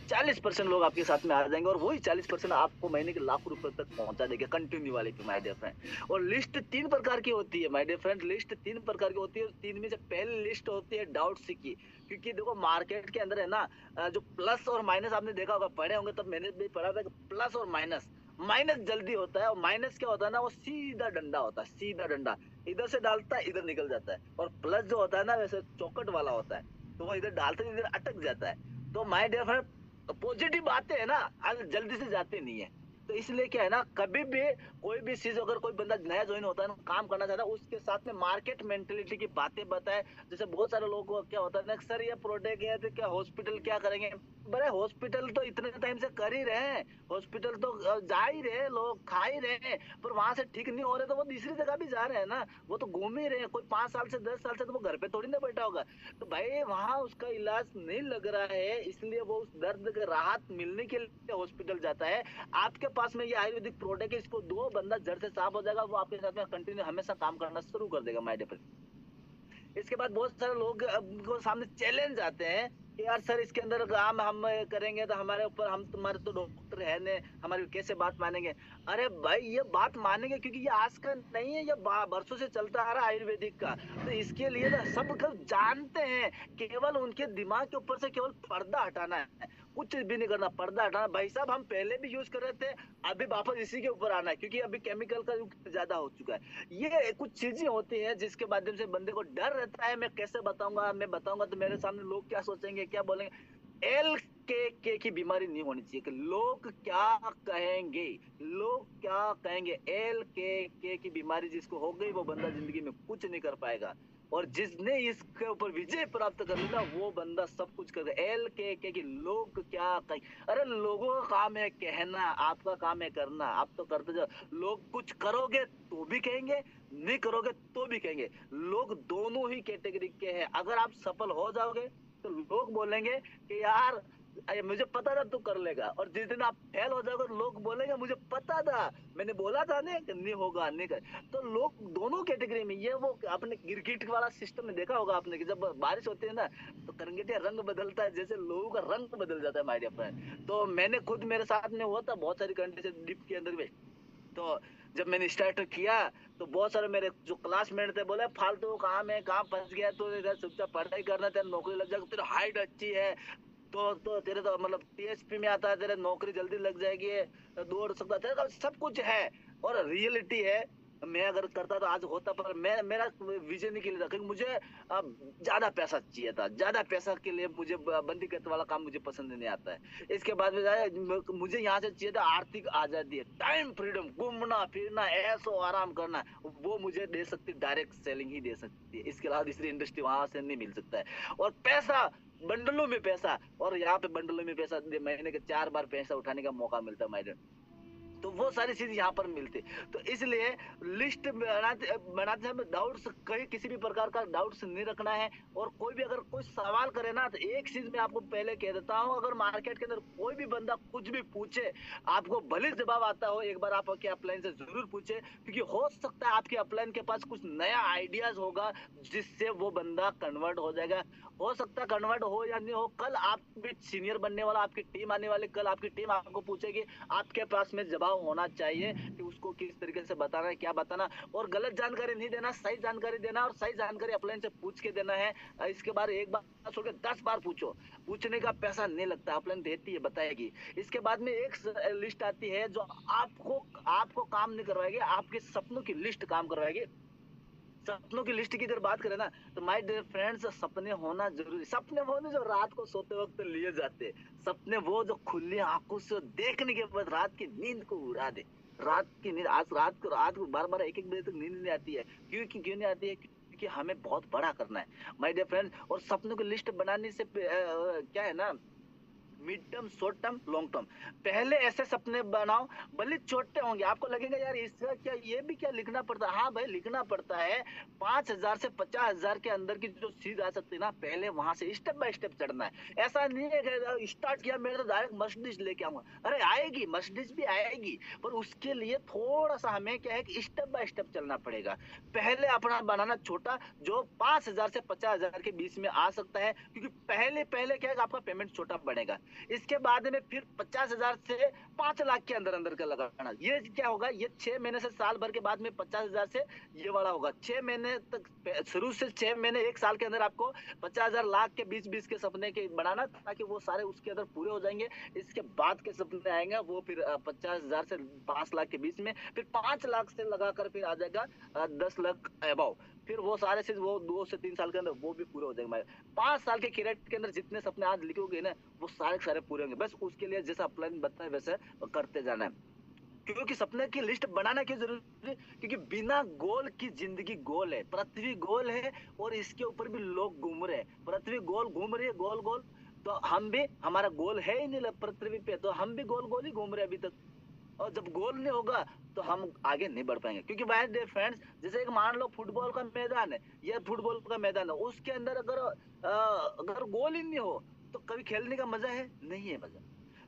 40% लोग आपके साथ में आ जाएंगे, और वही 40% आपको महीने के लाखों रुपए तक पहुंचा देंगे कंटिन्यू वाले पे, माय डियर फ्रेंड। और लिस्ट 3 प्रकार की होती है, माय डियर फ्रेंड, लिस्ट 3 प्रकार की होती है। 3 में से पहली लिस्ट होती है डाउट्स की। क्योंकि देखो मार्केट के अंदर है ना, जो प्लस और माइनस आपने देखा होगा, पढ़े होंगे तब मैंने भी पढ़ा था कि प्लस और माइनस, माइनस जल्दी होता है और माइनस क्या होता है ना, वो सीधा डंडा होता है, सीधा डंडा इधर से डालता है इधर निकल जाता है। और प्लस जो होता है ना वैसे चौकट वाला होता है, तो वो इधर डालते ही इधर अटक जाता है। तो माय डियर फ्रेंड, पॉजिटिव बातें है ना आज जल्दी से जाती नहीं है। तो इसलिए क्या है ना, कभी भी कोई भी चीज अगर कोई बंदा नया ज्वाइन होता है ना, काम करना चाहता है, उसके साथ में मार्केट मेंटेलिटी की बातें बताए। जैसे बहुत सारे लोगों को क्या होता है ना, सर ये प्रोडक्ट है तो क्या हॉस्पिटल क्या करेंगे? बड़े हॉस्पिटल तो इतने टाइम से कर ही रहे हैं, हॉस्पिटल तो जा ही रहे, लोग खा ही रहे हैं, पर वहां से ठीक नहीं हो रहे तो वो दूसरी जगह भी जा रहे हैं ना, वो तो घूम ही रहे हैं। कोई 5 साल से 10 साल से तो वो घर पे थोड़ी ना बैठा होगा। तो भाई वहां उसका इलाज नहीं लग रहा है, इसलिए वो उस दर्द का राहत मिलने के लिए हॉस्पिटल जाता है। आपके पास में ये आयुर्वेदिक प्रोडक्ट है, इसको दो, बंदा जड़ से साफ हो जाएगा, वो आपके साथ में कंटिन्यू हमेशा काम करना शुरू कर देगा, माय डियर। इसके बाद बहुत सारे लोग को सामने चैलेंज आते हैं कि यार सर इसके अंदर काम हम करेंगे तो हमारे ऊपर, हम तुम्हारे तो डॉक्टर है ने, हमारी कैसे बात मानेंगे? अरे भाई ये बात मानेंगे क्योंकि ये आज का नहीं है, ये बरसों से चलता आ रहा है आयुर्वेदिक का। तो इसके लिए ना सब जानते हैं, केवल उनके दिमाग के ऊपर से केवल पर्दा हटाना है, कुछ भी नहीं करना, पर्दा हटाना। भाई साहब हम पहले भी यूज कर रहे थे, अभी वापस इसी के ऊपर आना है, क्योंकि अभी केमिकल का युग ज्यादा हो चुका है। ये कुछ चीजें होती हैं जिसके माध्यम से बंदे को डर रहता है, मैं कैसे बताऊंगा, मैं बताऊंगा तो मेरे सामने लोग क्या सोचेंगे, क्या बोलेंगे। एल की बीमारी नहीं होनी चाहिए कि लोग क्या कहेंगे, लोग क्या कहेंगे। एल की बीमारी जिसको हो गई वो बंदा जिंदगी में कुछ नहीं कर पाएगा, और जिसने इसके ऊपर विजय प्राप्त कर लिया वो बंदा सब कुछ कर गया। एल के लोग क्या कहेंगे? अरे लोगों का काम है कहना, आपका काम है करना, आप तो करते जाओ। लोग कुछ करोगे तो भी कहेंगे, नहीं करोगे तो भी कहेंगे। लोग दोनों ही कैटेगरी के हैं। अगर आप सफल हो जाओगे तो लोग बोलेंगे कि यार मुझे पता था तू कर लेगा, और जिस दिन आप फेल हो जाओगे लोग बोलेंगे मुझे पता था, मैंने बोला था नहीं होगा, नहीं कर। तो लोग दोनों कैटेगरी में, ये वो आपने गिरगिट वाला सिस्टम में देखा होगा आपने कि जब बारिश होती है ना तो करंगिटिया रंग बदलता है, जैसे लोगों का रंग बदल जाता है, माय डियर फ्रेंड। तो मैंने खुद, मेरे साथ में हुआ था बहुत सारी कंडीशन डिप के अंदर में। तो जब मैंने स्टार्ट किया तो बहुत सारे मेरे जो क्लासमेट थे बोले फालतू काम है, कहाँ फंस गया तू, इधर चुपचाप पढ़ाई करना, तेरा नौकरी लग जाएगी, तेरी हाइट अच्छी है तो तेरे तो मतलब टीएसपी में आता है, तेरे नौकरी जल्दी लग जाएगी, दौड़ सकता, तेरे का सब कुछ है। और रियलिटी है, मैं अगर करता तो आज होता, पर मैं मेरा विजन नहीं के लिए था, क्योंकि मुझे ज्यादा पैसा चाहिए था। ज्यादा पैसा के लिए मुझे बंदी करने वाला काम मुझे पसंद नहीं आता है। इसके बाद में मुझे यहाँ से चाहिए था आर्थिक आजादी, टाइम फ्रीडम, घूमना फिरना, ऐसो आराम करना, वो मुझे दे सकती डायरेक्ट सेलिंग ही दे सकती है। इसके अलावा दूसरी इंडस्ट्री वहां से नहीं मिल सकता है। और पैसा, बंडलों में पैसा, और यहाँ पे बंडलों में पैसा, महीने के 4 बार पैसा उठाने का मौका मिलता है, माय। तो वो सारी चीज यहाँ पर मिलती। तो इसलिए लिस्ट बनाते समय डाउट्स, कहीं किसी भी प्रकार का डाउट्स नहीं रखना है। और कोई भी अगर कोई सवाल करे ना, तो एक चीज मैं आपको पहले कह देता हूँ, अगर मार्केट के अंदर कोई भी बंदा कुछ भी पूछे, आपको भले जवाब आता हो, एक बार आप आपके अपलाइन से जरूर पूछे, क्योंकि हो सकता है आपके अपलाइन के पास कुछ नया आइडियाज होगा जिससे वो बंदा कन्वर्ट हो जाएगा। हो सकता है कन्वर्ट हो या नहीं हो, कल आप भी सीनियर बनने वाला, आपकी टीम आने वाली, कल आपकी टीम आपको पूछेगी, आपके पास में जवाब होना चाहिए कि उसको किस तरीके से बताना है, क्या बताना। और गलत जानकारी नहीं देना, सही जानकारी देना, और सही जानकारी अपलाइन से पूछ के देना है। इसके बाद एक बार छोड़ के 10 बार पूछो, पूछने का पैसा नहीं लगता, अपलाइन देती है, बताएगी। इसके बाद में एक लिस्ट आती है जो आपको आपको काम नहीं करवाएगी, आपके सपनों की लिस्ट काम करवाएगी। सपनों की लिस्ट की अगर बात करें ना, तो माय डियर फ्रेंड्स, सपने होना जरूरी। सपने वो नहीं जो रात को सोते वक्त लिए जाते, सपने वो जो खुली आंखों से देखने के बाद रात की नींद को उड़ा दे। रात की नींद, आज रात को बार बार एक एक बजे तक नींद नहीं आती है। क्यों नहीं आती है? क्योंकि हमें बहुत बड़ा करना है माय डियर फ्रेंड्स। और सपनों की लिस्ट बनाने से क्या है ना, mid term, short term, long term, पहले ऐसे सपने बनाओ, भले छोटे होंगे। आपको लगेगा यार इसका क्या, ये भी क्या लिखना पड़ता है? हाँ भाई, लिखना पड़ता है। 5,000 से 50,000 के अंदर की जो चीज आ सकती है ना, पहले वहां से स्टेप बाय स्टेप चढ़ना है। ऐसा नहीं है कि स्टार्ट किया मेरे तो डायरेक्ट मर्सिडीज लेके आऊंगा। अरे आएगी, मर्सिडीज भी आएगी, पर उसके लिए थोड़ा सा हमें क्या है कि स्टेप बाय स्टेप चलना पड़ेगा। पहले अपना बनाना छोटा, जो 5,000 से 50,000 के बीच में आ सकता है, क्योंकि पहले पहले क्या है, आपका पेमेंट छोटा बढ़ेगा। इसके बाद में फिर 50,000 से 5 लाख के अंदर अंदर का लगाना। ये क्या होगा, ये 6 महीने से साल भर के बाद में 50,000 से ये वाला होगा। 6 महीने तक, शुरू से 6 महीने, एक साल के अंदर आपको 50,000 लाख के बीच बीच के सपने के बनाना, ताकि वो सारे उसके अंदर पूरे हो जाएंगे। इसके बाद के सपने आएंगे वो फिर 50,000 से 5 लाख के बीच में, फिर 5 लाख से लगाकर फिर आ जाएगा 10 लाख अबाव। फिर वो सारे चीज वो 2 से 3 साल के अंदर वो भी पूरे हो जाएंगे। 5 साल के पीरियड के अंदर जितने सपने आज लिखोगे ना, वो सारे पूरे होंगे। बस उसके लिए जैसा प्लान बताया वैसे करते जाना है। क्योंकि सपने की लिस्ट बनाना क्यों जरूरी है? क्योंकि बिना गोल की जिंदगी गोल है, पृथ्वी गोल है, और इसके ऊपर भी लोग घूम रहे हैं। पृथ्वी गोल घूम रही है, गोल गोल, तो हम भी, हमारा गोल है ही नहीं पृथ्वी पे, तो हम भी गोल गोल ही घूम रहे हैं अभी तक। और जब गोल नहीं होगा तो हम आगे नहीं बढ़ पाएंगे। क्योंकि भाई डे फ्रेंड्स, जैसे एक मान लो फुटबॉल का मैदान है, ये फुटबॉल का मैदान है, उसके अंदर अगर गोल ही नहीं हो तो कभी खेलने का मजा है? नहीं है मजा।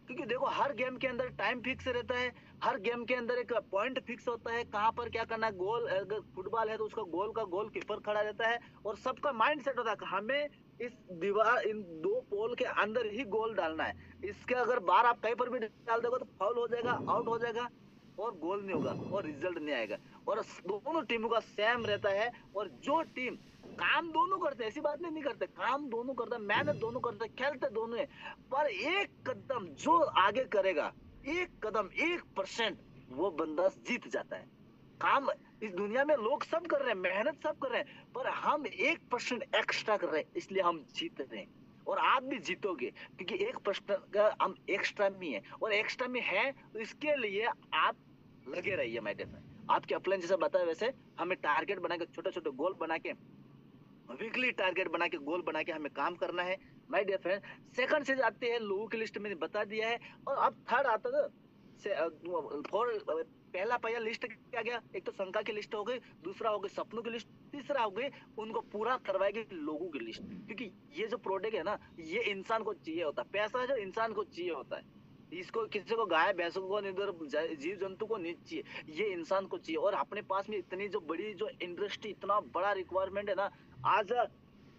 क्योंकि देखो, हर गेम के अंदर टाइम फिक्स रहता है, हर गेम के अंदर एक पॉइंट फिक्स होता है, कहाँ पर क्या करना है। गोल, अगर फुटबॉल है तो उसका गोल का गोल कीपर खड़ा रहता है, और सबका माइंड सेट होता है हमें इस दीवार, इन 2 पोल के अंदर ही गोल डालना है। इसके अगर बाहर आप कहीं पर भी डाल दोगे तो फाउल हो जाएगा, आउट हो जाएगा, और गोल नहीं होगा, और रिजल्ट नहीं आएगा। और दोनों टीमों का सेम रहता है। और जो टीम काम दोनों करते हैं, ऐसी बात नहीं करते, काम दोनों करते हैं, मेहनत दोनों करते हैं, खेलते दोनों है, पर एक कदम जो आगे करेगा, एक कदम, 1%, वो बंदा जीत जाता है। काम इस दुनिया में लोग सब कर रहे हैं, मेहनत सब कर रहे हैं, पर हम 1% एक्स्ट्रा कर रहे हैं, इसलिए हम जीत रहे हैं। और आप भी जीतोगे, क्योंकि 1% का हम एक्स्ट्रा में है, और एक्स्ट्रा में है तो इसके लिए आप लगे रहिए। माय डियर फ्रेंड, आपके अपलाइन जैसा बताया वैसे हमें टारगेट बना के, छोटे छोटे गोल बना के, वीकली टारगेट बना के, गोल बना के हमें काम करना है। माय डियर फ्रेंड, सेकंड चीज आती है, लोगों की लिस्ट मैंने बता दिया है। और अब थर्ड आता है पहला पहिया लिस्ट क्या गया, एक तो शंका की लिस्ट हो गई, दूसरा हो गई सपनों की लिस्ट, तीसरा हो गई उनको पूरा करवाएगी लोगों की लिस्ट। क्योंकि ये जो प्रोडक्ट है ना, ये इंसान को चाहिए होता है, पैसा है जो इंसान को चाहिए होता है। इसको किसी को, गाय भैंसों को नहीं, इधर जीव जंतु को नहीं चाहिए, ये इंसान को चाहिए। और अपने पास में इतनी जो बड़ी जो इंडस्ट्री, इतना बड़ा रिक्वायरमेंट है ना, आज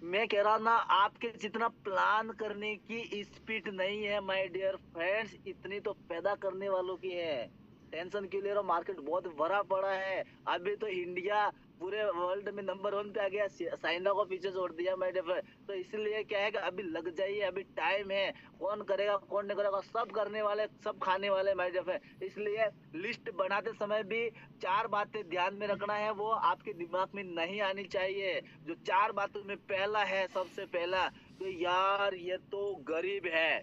मैं कह रहा ना, आपके जितना प्लान करने की स्पीड नहीं है माय डियर फ्रेंड्स, इतनी तो पैदा करने वालों की है। टेंशन क्यों ले रहे हो, मार्केट बहुत भरा पड़ा है। अभी तो इंडिया पूरे वर्ल्ड में नंबर 1 पे आ गया, चाइना को पीछे छोड़ दिया माय डियर फ्रेंड। तो इसलिए क्या है कि अभी लग जाइए, अभी टाइम है। कौन करेगा कौन नहीं करेगा, सब करने वाले, सब खाने वाले माय डियर फ्रेंड। इसलिए लिस्ट बनाते समय भी 4 बातें ध्यान में रखना है, वो आपके दिमाग में नहीं आनी चाहिए। जो 4 बातों में पहला है, सबसे पहला, तो यार ये तो गरीब है।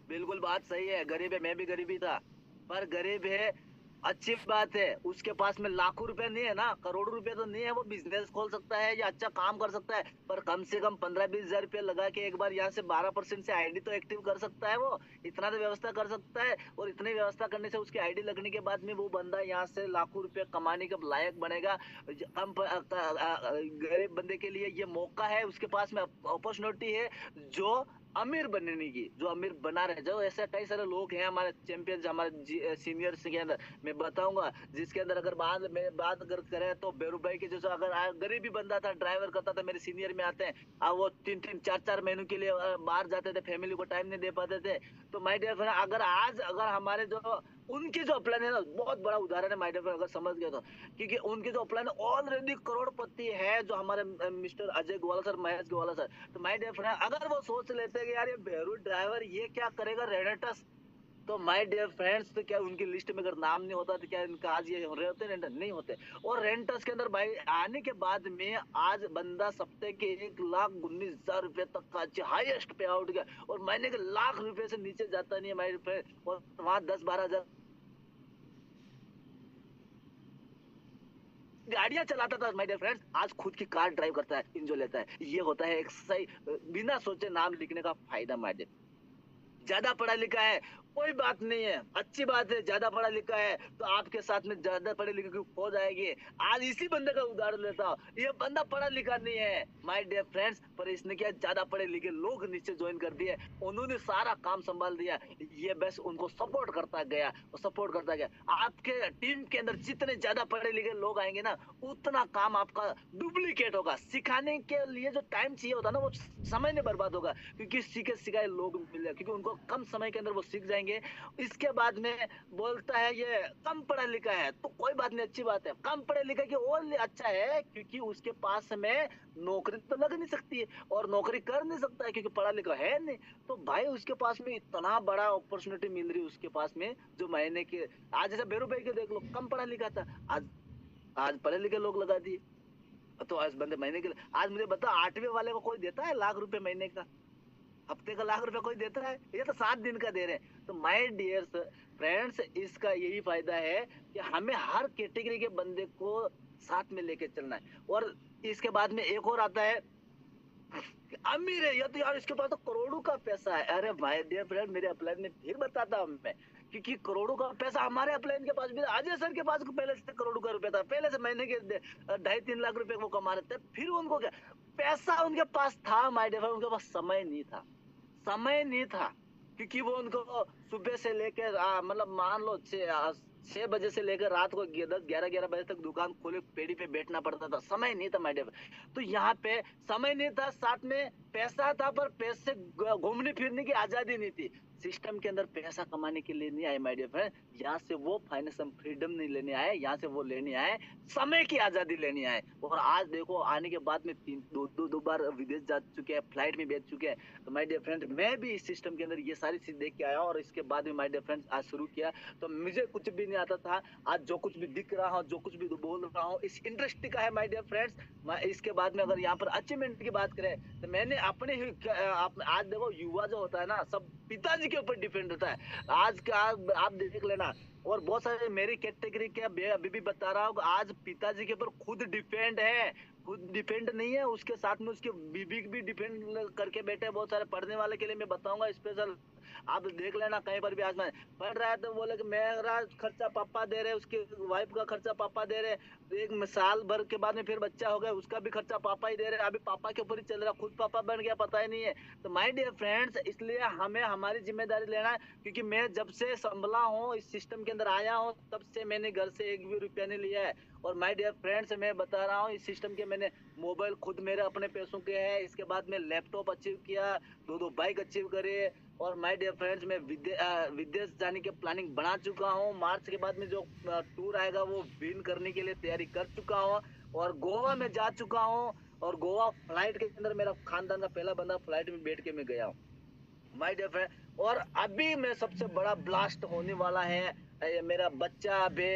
बिल्कुल बात सही है, गरीब है, मैं भी गरीबी था, पर गरीब है अच्छी बात है, उसके पास में लाखों रुपए नहीं है ना, करोड़ों रुपए तो नहीं है, वो बिजनेस खोल सकता है या अच्छा काम कर सकता है, पर कम से कम 15-20 हजार रुपये लगा के एक बार यहाँ से 12% से आईडी तो एक्टिव कर सकता है वो। इतना तो व्यवस्था कर सकता है, और इतनी व्यवस्था करने से उसकी आईडी लगने के बाद में वो बंदा यहाँ से लाखों रुपए कमाने के लायक बनेगा। गरीब बंदे के लिए ये मौका है, उसके पास में अपॉर्चुनिटी है जो अमीर बनने की, जो अमीर बना रहे। जो ऐसे कई सारे लोग हैं हमारे चैंपियंस, हमारे सीनियर्स के अंदर मैं बताऊंगा, जिसके अंदर अगर बात अगर करें तो बेरू भाई के जैसा, अगर गरीबी बंदा था, ड्राइवर करता था, मेरे सीनियर में आते हैं, अब वो 3-3, 4-4 महीनों के लिए बाहर जाते थे, फैमिली को टाइम नहीं दे पाते थे। तो माय डियर फ्रेंड, अगर हमारे जो उनकी जो प्लान है ना, बहुत बड़ा उदाहरण है माय डियर फ्रेंड, अगर समझ गए तो, क्योंकि उनके जो प्लान ऑलरेडी करोड़पति है, जो हमारे मिस्टर अजय ग्वाला सर, महेश ग्वाला सर। तो माय डियर फ्रेंड, अगर वो सोच लेते कि यार ये बेहरू ड्राइवर ये क्या करेगा रेनेटस, तो माय डियर फ्रेंड्स, तो क्या उनकी लिस्ट में अगर नाम नहीं होता तो क्या इनका आज ये हो रहे होते? रेंटस नहीं होते। और रेंटस के अंदर भाई आने के बाद में आज बंदा सप्ताह के 1,19,000 रुपए तक का हाईएस्ट पे आउट गया, और महीने के लाख रुपए से नीचे जाता नहीं है माय फ्रेंड, और वहां 10-12 हजार गाड़ियां चलाता था माय डियर फ्रेंड्स, आज खुद की कार ड्राइव करता है, इंजॉय लेता है। ये होता है एक सही बिना सोचे नाम लिखने का फायदा माय डियर। ज्यादा पढ़ा लिखा है कोई बात नहीं है, अच्छी बात है, ज्यादा पढ़ा लिखा है तो आपके साथ में ज्यादा पढ़े लिखे की फौज आएगी। आज इसी बंदे का उदाहरण लेता हूँ, ये बंदा पढ़ा लिखा नहीं है माय डियर फ्रेंड्स, पर इसने क्या ज्यादा पढ़े लिखे लोग नीचे ज्वाइन कर दिए, उन्होंने सारा काम संभाल दिया, ये बस उनको सपोर्ट करता गया और सपोर्ट करता गया। आपके टीम के अंदर जितने ज्यादा पढ़े लिखे लोग आएंगे ना, उतना काम आपका डुप्लीकेट होगा। सिखाने के लिए जो टाइम चाहिए होता है ना, वो समय नहीं बर्बाद होगा, क्योंकि सीखे सिखाए लोग मिल जाए, क्योंकि उनको कम समय के अंदर वो सीख जाएंगे। इसके बाद में बोलता है ये कम पढ़ा लिखा है, तो कोई बात नहीं, अच्छी बात है, कम पढ़े लिखा की और अच्छा है, क्योंकि उसके पास में नौकरी तो लग नहीं सकती है और नौकरी कर नहीं सकता है, क्योंकि पढ़ा लिखा है नहीं। तो भाई उसके पास में इतना बड़ा अपॉर्चुनिटी मिल रही है उसके पास में, जो महीने के, आज जैसे बेरू भाई के देख लो, कम पढ़ा लिखा था, आज आज पढ़े लिखे लोग लगा दिए। तो आज बंदे महीने के, आज मुझे बता 8वें वाले को कोई देता है लाख रुपए महीने का? हफ्ते का लाख रुपए कोई देता है? ये तो 7 दिन का दे रहे हैं। तो माय डियर फ्रेंड्स, इसका यही फायदा है कि हमें हर कैटेगरी के बंदे को साथ में लेके चलना है। और इसके बाद में एक और आता है, अमीर है या तो यार इसके पास तो करोड़ों का पैसा है। अरे माय डियर फ्रेंड, मेरे अपलाइन में फिर बताता हूँ मैं, क्योंकि करोड़ों का पैसा हमारे अपलाइन के पास भी, अजय सर के पास पहले से करोड़ों का रुपया था, पहले से महीने के 2.5-3 लाख रुपए वो कमा रहे थे। फिर उनको क्या पैसा उनके पास था माय डियर फ्रेंड, उनके पास समय नहीं था, समय नहीं था, क्योंकि वो उनको सुबह से लेकर मतलब मान लो 6 बजे से लेकर रात को 10-11 बजे तक दुकान खोले पेड़ी पे बैठना पड़ता था, समय नहीं था माय डियर। तो यहाँ पे समय नहीं था, साथ में पैसा था, पर पैसे घूमने फिरने की आजादी नहीं थी। सिस्टम के अंदर पैसा कमाने के लिए नहीं आए माय डियर फ्रेंड, यहाँ से वो फाइनेंशियल फ्रीडम नहीं लेने आए, यहाँ से वो लेने आए समय की आजादी लेने आए। और आज देखो आने के बाद में 2 बार विदेश जा चुके हैं, फ्लाइट में बैठ चुके हैं। तो माय डियर फ्रेंड, मैं भी इस सिस्टम के अंदर ये सारी चीज देख के आया, और इसके बाद में माय डियर फ्रेंड्स आज शुरू किया। तो मुझे कुछ भी नहीं आता था, आज जो कुछ भी दिख रहा हूँ, जो कुछ भी बोल रहा हूँ, इस इंडस्ट्री का है माय डियर फ्रेंड्स। इसके बाद में अगर यहाँ पर अचीवमेंट की बात करें, तो मैंने अपने ही आज देखो युवा जो होता है ना, सब पिताजी के ऊपर डिपेंड होता है। आज का आप देख लेना, और बहुत सारे मेरी कैटेगरी के अभी भी बता रहा हूँ, आज पिताजी के ऊपर खुद डिपेंड है, खुद डिपेंड नहीं है, उसके साथ में उसके बीबी भी डिपेंड करके बैठे हैं। बहुत सारे पढ़ने वाले के लिए मैं बताऊंगा स्पेशल, आप देख लेना कहीं पर भी। आज मैं पढ़ रहा है तो बोले कि मेरा खर्चा पापा दे रहे, उसके वाइफ का खर्चा पापा दे रहे, एक साल भर के बाद में फिर बच्चा हो गया, उसका भी खर्चा पापा ही दे रहे, अभी पापा के ऊपर ही चल रहा, खुद पापा बन गया पता ही नहीं है। तो माय डियर फ्रेंड्स, इसलिए हमें हमारी जिम्मेदारी लेना है, क्योंकि मैं जब से संभला हूँ, इस सिस्टम के अंदर आया हूँ, तब से मैंने घर से 1 भी रुपया नहीं लिया है। और माय डियर फ्रेंड्स, मैं बता रहा हूँ, इस सिस्टम के मैंने मोबाइल खुद मेरे अपने पैसों के है, इसके बाद में लैपटॉप अचीव किया, 2 बाइक अचीव करे। और माय डियर फ्रेंड्स, मैं विदेश जाने की प्लानिंग बना चुका हूँ। मार्च के बाद में जो टूर आएगा वो विन करने के लिए तैयारी कर चुका हूँ, और गोवा में जा चुका हूँ, और गोवा फ्लाइट के अंदर मेरा खानदान का पहला बंदा फ्लाइट में बैठ के मैं गया हूँ माय डियर फ्रेंड। और अभी मैं सबसे बड़ा ब्लास्ट होने वाला है, मेरा बच्चा अभी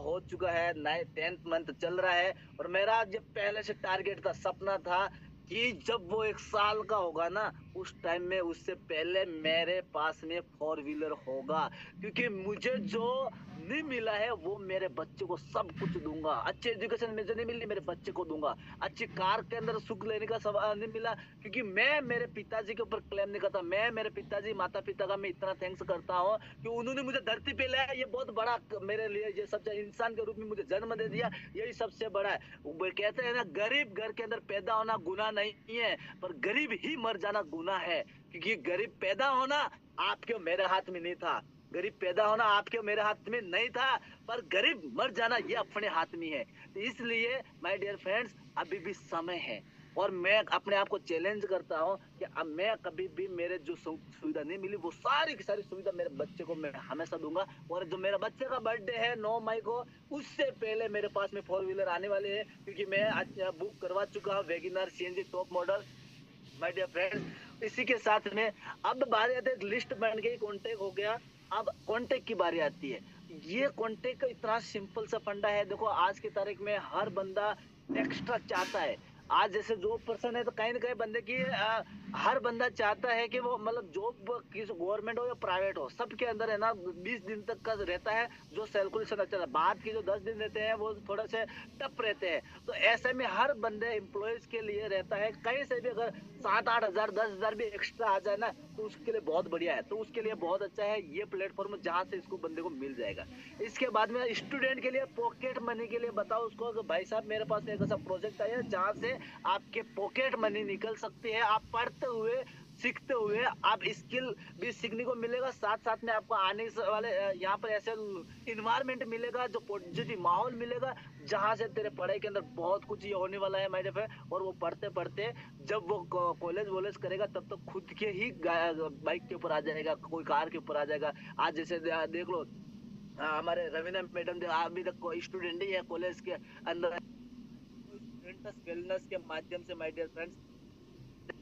हो चुका है, 10th मंथ चल रहा है, और मेरा जब पहले से टारगेट था, सपना था कि जब वो 1 साल का होगा ना, उस टाइम में उससे पहले मेरे पास में 4 व्हीलर होगा, क्योंकि मुझे जो नहीं मिला है वो मेरे बच्चे को सब कुछ दूंगा। अच्छी एजुकेशन मुझे नहीं मिली, मेरे बच्चे को दूंगा। अच्छी कार के अंदर सुख लेने का नहीं मिला, क्योंकि मैं मेरे पिताजी के ऊपर क्लेम नहीं करता। मैं मेरे पिताजी माता पिता का मैं इतना थैंक्स करता हूँ कि उन्होंने मुझे धरती पे लाया। ये बहुत बड़ा मेरे लिए, ये सबसे इंसान के रूप में मुझे जन्म दे दिया, यही सबसे बड़ा है। वो कहते हैं ना, गरीब घर के अंदर पैदा होना गुनाह नहीं है, पर गरीब ही मर जाना गुनाह है। क्योंकि गरीब पैदा होना आपके मेरे हाथ में नहीं था, गरीब पैदा होना आपके मेरे हाथ में नहीं था, पर गरीब मर जाना ये अपने हाथ में है। तो इसलिए माय डियर फ्रेंड्स, अभी भी समय है, और मैं अपने आप को चैलेंज करता हूँ कि अब मैं कभी भी मेरे जो सुविधा नहीं मिली वो सारी की सारी सुविधा मेरे बच्चे को मैं हमेशा दूंगा। और जो मेरा बच्चे का बर्थडे है 9 मई को, उससे पहले मेरे पास में 4 व्हीलर आने वाले हैं, क्योंकि मैं आज बुक करवा चुका हूँ WagonR CNG top model. My dear friends, इसी के साथ में अब बारी आती है, लिस्ट बन गई, कॉन्टेक्ट हो गया, अब कॉन्टेक्ट की बारी आती है। ये कॉन्टेक्ट का इतना सिंपल सा फंडा है। देखो आज की तारीख में हर बंदा एक्स्ट्रा चाहता है। आज जैसे जॉब पर्सन है तो कहीं ना कहीं बंदे की हर बंदा चाहता है कि वो मतलब जॉब किस गवर्नमेंट हो या प्राइवेट हो, सबके अंदर है ना 20 दिन तक का रहता है जो कैलकुलेशन अच्छा है। बाद के जो 10 दिन रहते हैं वो थोड़ा से टफ रहते हैं। तो ऐसे में हर बंदे एम्प्लॉयज के लिए रहता है, कहीं से भी अगर 7-8 हजार 10 हजार भी एक्स्ट्रा आ जाए ना तो उसके लिए बहुत बढ़िया है। तो उसके लिए बहुत अच्छा है ये प्लेटफॉर्म जहाँ से इसको बंदे को मिल जाएगा। इसके बाद में स्टूडेंट के लिए पॉकेट मनी के लिए बताओ उसको कि भाई साहब मेरे पास एक ऐसा प्रोजेक्ट आया जहाँ से आपके पॉकेट मनी निकल सकती है। आप पढ़ते हुए सीखते हुए आप स्किल भी सीखने को मिलेगा, साथ साथ में आपको आने वाले यहाँ पर ऐसे इन्वायरमेंट मिलेगा, जो पॉजिटिव माहौल मिलेगा, जहाँ से तेरे पढ़ाई के अंदर बहुत कुछ ये होने वाला है मेरे पे। और वो पढ़ते पढ़ते जब वो कॉलेज वॉलेज करेगा तब तो खुद के ही बाइक के ऊपर आ जाएगा, कोई कार के ऊपर आ जाएगा। आज जैसे देख लो हमारे रवीना मैडम अभी तक स्टूडेंट ही है कॉलेज के अंदर। वेलनेस के माध्यम से माय डियर फ्रेंड्स,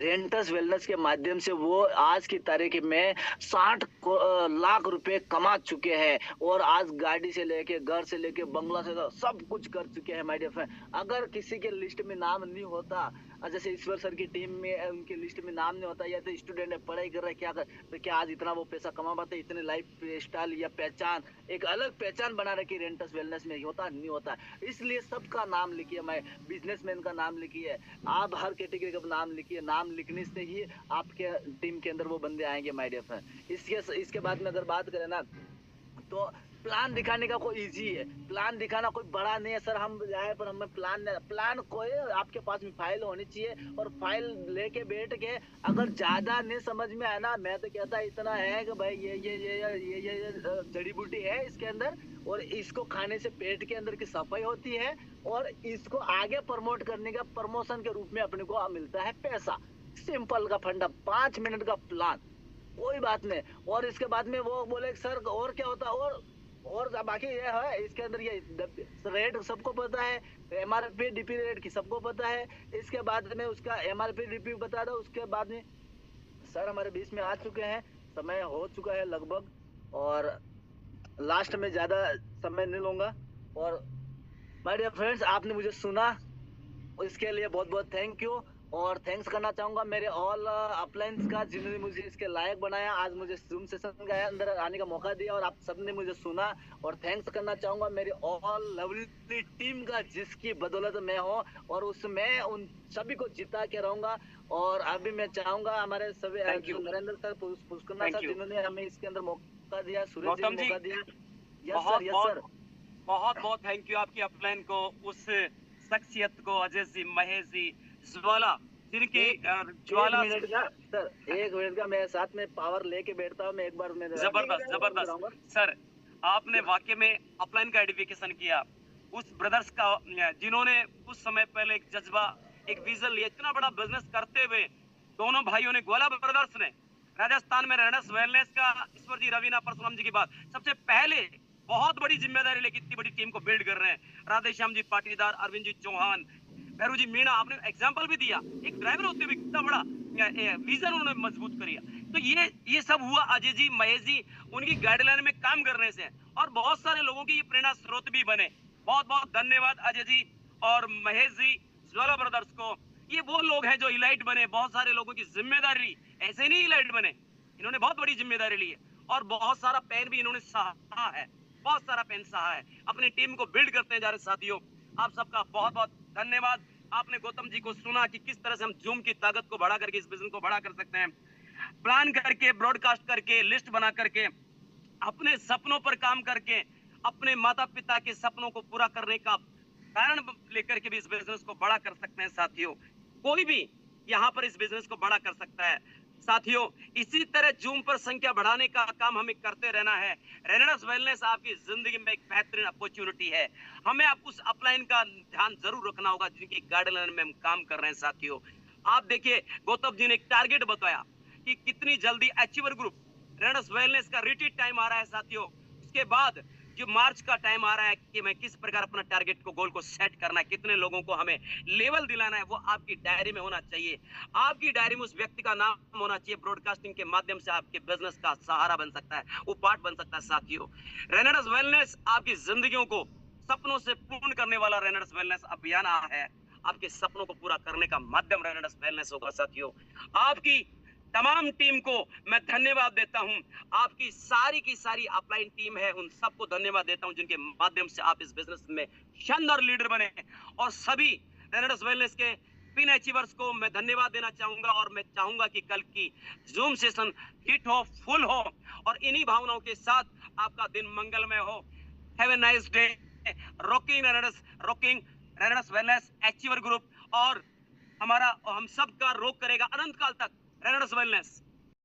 रेंटस वेलनेस के माध्यम से वो आज की तारीख में 60 लाख रुपए कमा चुके हैं। और आज गाड़ी से लेके घर से लेके बंगला से सब कुछ कर चुके हैं माय डियर फ्रेंड। अगर किसी के लिस्ट में नाम नहीं होता, जैसे ईश्वर सर की टीम में उनके लिस्ट में नाम नहीं होता, या तो स्टूडेंट है पढ़ाई कर रहा है क्या कर, तो क्या आज इतना वो पैसा कमा पाते? इतने लाइफ स्टाइल या पहचान, एक अलग पहचान बना रखी रेंटस वेलनेस में होता नहीं होता। इसलिए सबका नाम लिखिए, मैं बिजनेसमैन का नाम लिखिए, आप हर कैटेगरी का नाम लिखिए। नाम लिखने से ही आपके टीम के अंदर वो बंदे आएंगे माय डियर फ्रेंड। इसके बाद में अगर बात करें ना तो प्लान दिखाने का कोई इजी है, प्लान दिखाना कोई बड़ा नहीं है सर। हम जाए पर हमें प्लान कोई आपके पास में फाइल होनी चाहिए, और फाइल लेके बैठ के अगर ज्यादा नहीं समझ में आया ना, मैं तो कहता इतना है कि भाई ये जड़ी बूटी है इसके अंदर, और इसको खाने से पेट के अंदर की सफाई होती है, और इसको आगे प्रमोट करने का प्रमोशन के रूप में अपने को मिलता है पैसा। सिंपल का फंडा, 5 मिनट का प्लान, कोई बात नहीं। और इसके बाद में वो बोले सर और क्या होता है, और बाकी ये है इसके अंदर, ये रेट सबको पता है, एमआरपी डीपी रेट की सबको पता है। इसके बाद में उसका एमआरपी डीपी बता दो। उसके बाद में सर हमारे बीच में आ चुके हैं, समय हो चुका है लगभग, और लास्ट में ज्यादा समय नहीं लूंगा। और माय डियर फ्रेंड्स, आपने मुझे सुना, इसके लिए बहुत बहुत थैंक यू। और थैंक्स करना चाहूंगा मेरे ऑल अपलाइंस का, जिन्होंने मुझे इसके लायक बनाया, आज मुझे जूम सेशन के अंदर आने का मौका दिया, और आप सबने मुझे सुना। और थैंक्स करना चाहूंगा मेरी ऑल लवली टीम का, जिसकी बदौलत मैं हूँ, और उसमें उन सभी को जिता के रहूंगा। और अभी मैं चाहूंगा हमारे सभी नरेंद्र सर, पुष्करना सर, जिन्होंने हमें इसके अंदर मौका दिया, सुरेश जी मौका दिया। यस सर, यस सर, बहुत बहुत थैंक यू आपकी अपलाइन को, उस शख्सियत को, अजय जी, महेश जी, ज्वाला, जिनकी ज्वाला सर 1 मिनट का मेरे साथ में पावर लेके बैठता हूँ मैं एक बार। जबरदस्त सर, आपने वाकई में अपलाइन का आइडेंटिफिकेशन किया, उस ब्रदर्स का जिन्होंने उस समय पहले एक जज्बा, एक विजन लिया, इतना बड़ा बिजनेस करते हुए दोनों भाइयों ने, ग्वाला ब्रदर्स ने राजस्थान में रेंटस वेलनेस का, ईश्वर जी, रवीना परशुराम जी की बात, सबसे पहले बहुत बड़ी जिम्मेदारी लेके इतनी बड़ी टीम को बिल्ड कर रहे हैं। राधेश्याम जी पाटीदार, अरविंद जी चौहान, भैरू जी मीणा, आपने एग्जांपल भी दिया, एक ड्राइवर होते हुए कितना बड़ा विजन उन्होंने मजबूत किया। तो ये सब हुआ अजय जी, महेश जी, उनकी गाइडलाइन में काम करने से, और बहुत सारे लोगों की ये प्रेरणा स्रोत भी बने। बहुत बहुत धन्यवाद अजय जी और महेश जी, ज्वाला ब्रदर्स को। ये वो लोग हैं जो इलाइट बने, बहुत सारे लोगों की जिम्मेदारी ली, ऐसे नहीं इलाइट बने, इन्होंने बहुत बड़ी जिम्मेदारी ली है, और बहुत सारा पैन भी इन्होंने सहा है। बहुत सारा पैसा है, अपनी टीम को बिल्ड करते जा रहे साथियों। आप सबका बहुत बहुत धन्यवाद। आपने गौतम जी को सुना कि किस तरह से हम जूम की ताकत को बढ़ा करके इस बिजनेस को बड़ा कर सकते हैं, प्लान करके, ब्रॉडकास्ट करके, लिस्ट बना करके, अपने सपनों पर काम करके, अपने माता पिता के सपनों को पूरा करने का कारण लेकर के भी इस बिजनेस को बड़ा कर सकते हैं साथियों। कोई भी यहाँ पर इस बिजनेस को बड़ा कर सकता है साथियों। इसी तरह जूम पर संख्या बढ़ाने का काम हमें करते रहना है। रेनेडस वेलनेस आपकी जिंदगी में एक बेहतरीन अपॉर्चुनिटी है। हमें आप उस अपलाइन का ध्यान जरूर रखना होगा जिनकी गाइडलाइन में हम काम कर रहे हैं साथियों। आप देखिए, गौतम जी ने एक टारगेट बताया कि कितनी जल्दी अचीवर ग्रुप रेनेडस वेलनेस का रिट्रीट टाइम आ रहा है साथियों। उसके बाद जो मार्च का टाइम आ रहा है कि मैं किस प्रकार अपना टारगेट को, गोल को सेट करना है, कितने लोगों को हमें लेवल दिलाना है, वो आपकी डायरी में होना चाहिए। आपकी डायरी में उस व्यक्ति का नाम होना चाहिए। ब्रॉडकास्टिंग के माध्यम से आपके बिजनेस का सहारा बन सकता है, वो पार्ट बन सकता है साथियों। रेनेडस वेलनेस आपकी जिंदगियों को सपनों से पूर्ण करने वाला रेनेडस वेलनेस अभियान है। आपके सपनों को पूरा करने का माध्यम रेनेडस वेलनेस होगा साथियों। आपकी तमाम टीम को मैं धन्यवाद देता हूं। आपकी सारी की सारी अपलाइन टीम है, उन सबको धन्यवाद देता हूं जिनके माध्यम से आप इस बिजनेस में शानदार लीडर बने। और सभी रेनेडस वेलनेस के पिन अचीवर्स को मैं धन्यवाद देना चाहूंगा। और मैं चाहूंगा कि कल की जूम सेशन हिट हो, फुल हो, और इन्हीं भावनाओं के साथ आपका दिन मंगलमय हो। Have a nice day. Rocking रेनेडस वेलनेस अचीवर ग्रुप, और हमारा, हम सब का रोक करेगा अनंत काल तक रेनेडस वेलनेस।